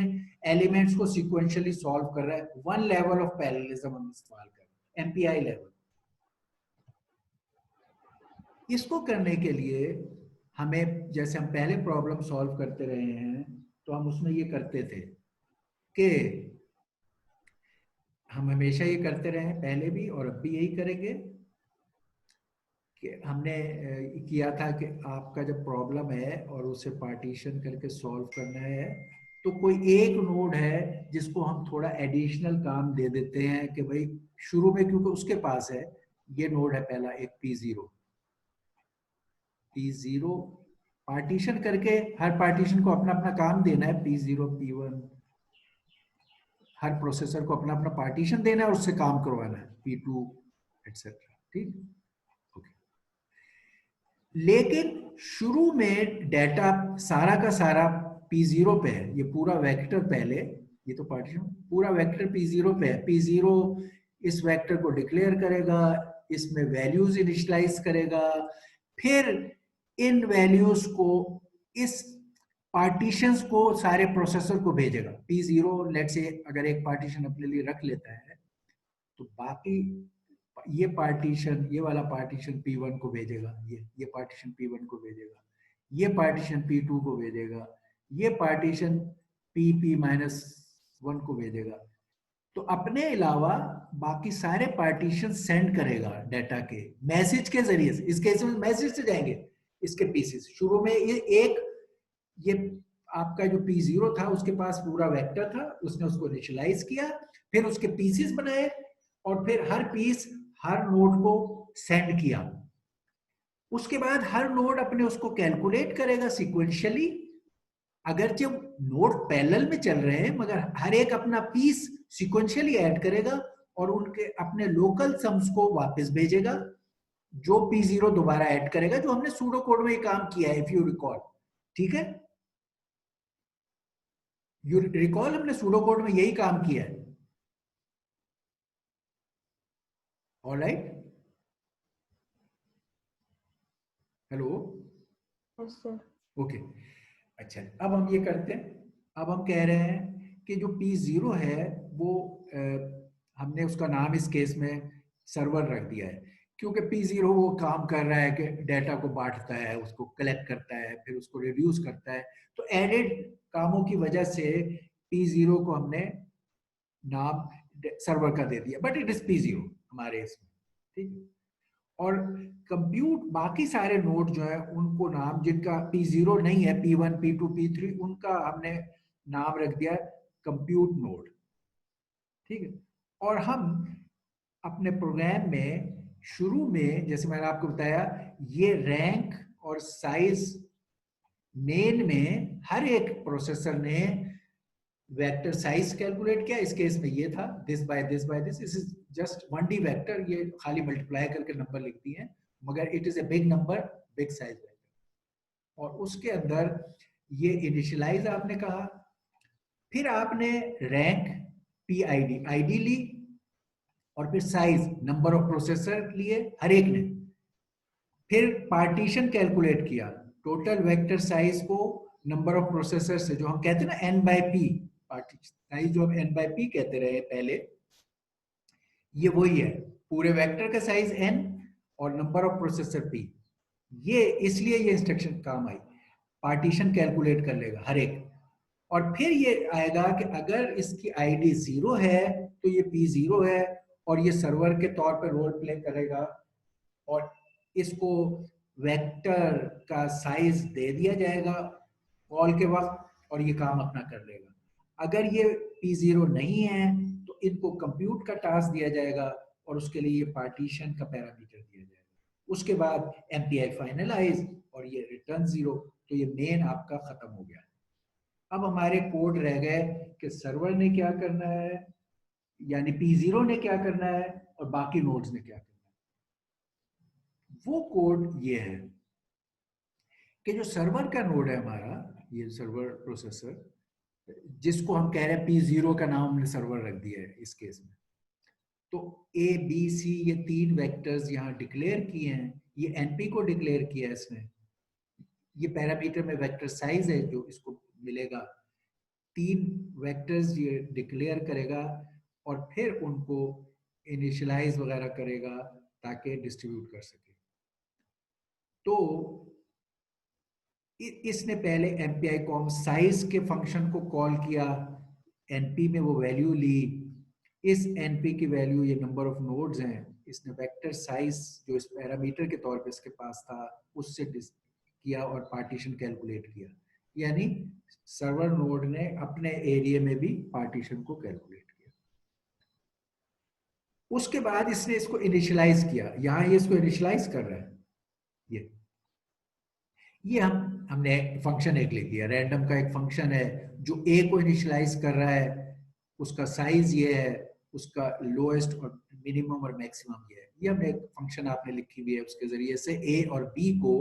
एलिमेंट्स को सीक्वेंशियली सॉल्व कर रहा है। वन लेवल ऑफ पैरेललिज्म हम इस्तेमाल कर रहे हैं, एमपीआई लेवल। इसको करने के लिए हमें, जैसे हम पहले प्रॉब्लम सॉल्व करते रहे हैं, तो हम उसमें ये करते थे कि हम हमेशा ये करते रहे हैं, पहले भी और अब भी यही करेंगे, कि हमने किया था कि आपका जब प्रॉब्लम है और उसे पार्टीशन करके सॉल्व करना है, तो कोई एक नोड है जिसको हम थोड़ा एडिशनल काम दे देते हैं कि भाई शुरू में, क्योंकि उसके पास है, ये नोड है पहला एक P0 पार्टीशन करके हर पार्टीशन को अपना अपना काम देना है, P0 P1, हर प्रोसेसर को अपना अपना पार्टीशन देना है और उससे काम करवाना है, P2 एटसेट्रा। ठीक, लेकिन शुरू में डाटा सारा का सारा P0 पे है, ये पूरा वेक्टर पहले ये तो पार्टीशन पूरा वेक्टर P0 पे है। P0 इस वेक्टर को डिक्लेयर करेगा, इसमें वैल्यूज इनिशियलाइज करेगा, फिर इन वैल्यूज को इस पार्टीशंस को सारे प्रोसेसर को भेजेगा। P0 लेट से अगर एक पार्टीशन अपने लिए रख लेता है तो बाकी ये पार्टीशन, ये वाला पार्टीशन P1 को भेजेगा, ये पार्टीशन P1 को भेजेगा, ये पार्टीशन P2 को भेजेगा, ये पार्टीशन P-1 को भेजेगा। तो अपने अलावा बाकी सारे पार्टीशन सेंड करेगा डाटा के मैसेज के जरिए से। इस केस में मैसेज से जाएंगे इसके पीसेस। शुरू में ये आपका जो P0 था उसके पास पूरा वेक्टर था, उसने उसको इनिशियलाइज किया, फिर उसके पीसेस बनाए और फिर हर पीस हर नोड को सेंड किया। उसके बाद हर नोड अपने उसको कैलकुलेट करेगा सीक्वेंशियली, अगर जब नोड पैरेलल में चल रहे हैं मगर हर एक अपना पीस सीक्वेंशियली ऐड करेगा और उनके अपने लोकल सम्स को वापस भेजेगा, जो P0 दोबारा ऐड करेगा, जो हमने सूडो कोड में ये काम किया है, इफ यू रिकॉल। ठीक है, यू रिकॉल, हमने सूडो कोड में यही काम किया है। Alright, hello, yes sir. Okay, अच्छा, अब हम ये करते हैं। अब हम कह रहे हैं कि जो P0 है वो हमने उसका नाम इस केस में सर्वर रख दिया है, क्योंकि P0 वो काम कर रहा है कि डाटा को बांटता है, उसको कलेक्ट करता है, फिर उसको रिड्यूस करता है। तो एडेड कामों की वजह से P0 को हमने नाम सर्वर का दे दिया, बट इट इज P0 हमारे इसमें। ठीक, और कंप्यूट बाकी सारे नोड जो है उनको नाम, जिनका P0 नहीं है, P1, P2, P3, उनका हमने नाम रख दिया कंप्यूट नोड। ठीक है, और हम अपने प्रोग्राम में शुरू में, जैसे मैंने आपको बताया, ये रैंक और साइज मेन में हर एक प्रोसेसर ने वेक्टर साइज कैलकुलेट किया। इस केस में ये था this by this by this. Is just 1D vector, ये खाली मल्टीप्लाई करके नंबर लिखती है, मगर it is a big number, big size vector. और उसके अंदर ये इनिशियलाइज आपने कहा, फिर आपने रैंक PID आईडी ली, और फिर साइज नंबर ऑफ प्रोसेसर लिए हर एक ने, फिर पार्टीशन कैलकुलेट किया, टोटल वेक्टर साइज को नंबर ऑफ प्रोसेसर से, जो हम कहते हैं ना N/P, पार्टीशन साइज जो हम N/P कहते रहे पहले, ये वही है, पूरे वेक्टर का साइज N और नंबर ऑफ प्रोसेसर P। ये इसलिए ये इंस्ट्रक्शन काम आई, पार्टीशन कैलकुलेट कर लेगा हर एक, और फिर ये आएगा कि अगर इसकी आईडी 0 है तो ये P0 है, और ये सर्वर के तौर पर रोल प्ले करेगा और इसको वेक्टर का साइज दे दिया जाएगा कॉल के वक्त, और ये काम अपना कर लेगा। अगर ये P0 नहीं है तो इनको कंप्यूट का टास्क दिया जाएगा, और उसके लिए ये पार्टीशन का पैरामीटर दिया जाएगा। उसके बाद MPI फाइनलाइज और ये रिटर्न 0, तो ये मेन आपका खत्म हो गया। अब हमारे कोड रह गए कि सर्वर ने क्या करना है, यानी P0 ने क्या करना है और बाकी नोड्स ने क्या करना है। वो कोड ये है कि जो सर्वर का नोड है हमारा, ये सर्वर प्रोसेसर, जिसको हम कह रहे हैं P0 का नाम हमने सर्वर रख दिया है इस केस में, तो A, B, C ये 3 वेक्टर्स यहाँ डिक्लेयर किए हैं, ये NP को डिक्लेयर किया है इसने, ये पैरामीटर में वेक्टर साइज है जो इसको मिलेगा, 3 वेक्टर्स ये डिक्लेयर करेगा और फिर उनको इनिशियलाइज वगैरह करेगा ताकि डिस्ट्रीब्यूट कर सके। तो इसने पहले MPI com साइज के फंक्शन को कॉल किया, NP में वो वैल्यू ली, इस NP की वैल्यू, ये नंबर ऑफ नोड्स हैं, इसने वेक्टर साइज जो इस पैरामीटर के तौर पे इसके पास था उससे किया और पार्टीशन कैलकुलेट किया, यानी सर्वर नोड ने अपने एरिया में भी पार्टीशन को कैलकुलेट किया। उसके बाद इसने इसको इनिशियलाइज किया, यहाँ ये इसको इनिशियलाइज कर रहा है, ये हमने फंक्शन एक लिख दिया, रैंडम का एक फंक्शन है जो A को इनिशियलाइज कर रहा है, उसका साइज ये है, उसका लोएस्ट और मिनिमम और मैक्सिमम ये है। ये हमने एक फंक्शन आपने लिखी हुई है, उसके जरिए से A और B को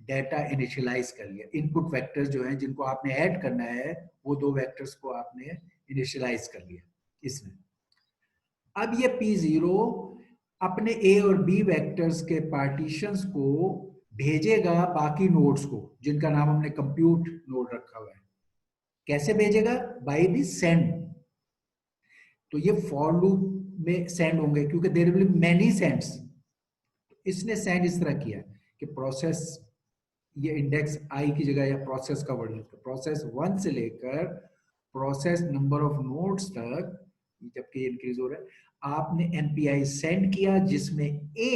डाटा इनिशियलाइज कर लिया। इनपुट वेक्टर्स जो हैं जिनको आपने ऐड करना है, वो 2 वेक्टर्स को आपने इनिशियलाइज कर लिया इसने। अब ये P0 अपने A और B वेक्टर्स के पार्टीशंस को भेजेगा बाकी नोड्स को, जिनका नाम हमने कंप्यूट नोड रखा हुआ है। कैसे भेजेगा? By the send. तो ये फॉर लूप में सेंड होंगे क्योंकि there will be many sends. इसने सेंड इस तरह किया कि प्रोसेस, ये इंडेक्स आई की जगह या प्रोसेस का वर्ड है, प्रोसेस 1 से लेकर प्रोसेस नंबर ऑफ नोड्स तक, जबकि इंक्रीज हो रहा है, आपने MPI सेंड किया जिसमें A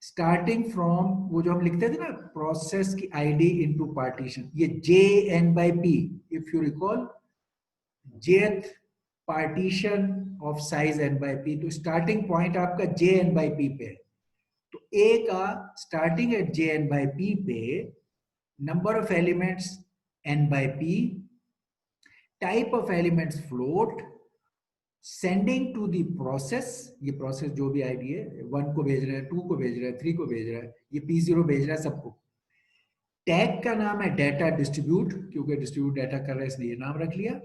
स्टार्टिंग फ्रॉम, वो जो हम लिखते थे ना प्रोसेस की आईडी इनटू पार्टीशन, ये JN/P, if you recall, jth partition of size N/P, तो स्टार्टिंग पॉइंट आपका JN/P पे है। तो A का स्टार्टिंग एट JN/P पे number of elements N/P, type of elements float, sending to the process, ये process जो भी आईडी है, 1 को भेज रहा है, 2 को भेज रहा है, 3 को भेज रहा है, ये P0 भेज रहा है सबको। टैग का नाम है डाटा डिस्ट्रीब्यूट, क्योंकि डिस्ट्रीब्यूट डाटा कर रहा है इसलिए ये नाम रख लिया।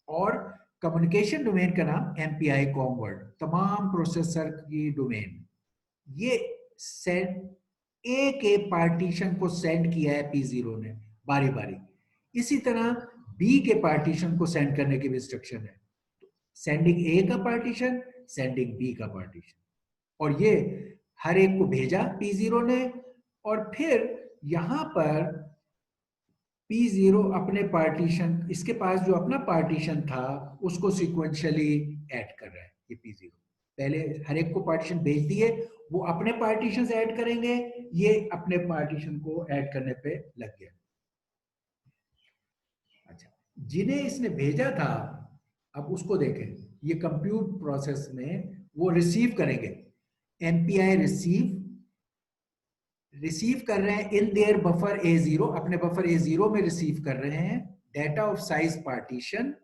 और कम्युनिकेशन डोमेन का नाम MPI कॉमवर्ड, तमाम प्रोसेसर की डोमेन। ये सेंड A के पार्टीशन को सेंड किया है P0 ने बारी बारी। इसी तरह B के पार्टीशन को सेंड करने की भी इंस्ट्रक्शन है, सेंडिंग A का पार्टीशन, सेंडिंग B का पार्टीशन, और ये हर एक को भेजा P0 ने। और फिर यहां पर P0 अपने पार्टीशन, इसके पास जो अपना पार्टीशन था उसको सीक्वेंशियली ऐड कर रहा है। ये P0 पहले हर एक को पार्टीशन भेज दिए, वो अपने पार्टीशन ऐड करेंगे, ये अपने पार्टीशन को ऐड करने पे लग गया। अच्छा, जिन्हें इसने भेजा था अब उसको देखें, ये कंप्यूट प्रोसेस में वो रिसीव करेंगे, MPI रिसीव कर रहे हैं इन देयर बफर A0, अपने बफर A0 में रिसीव कर रहे हैं डाटा ऑफ साइज पार्टीशन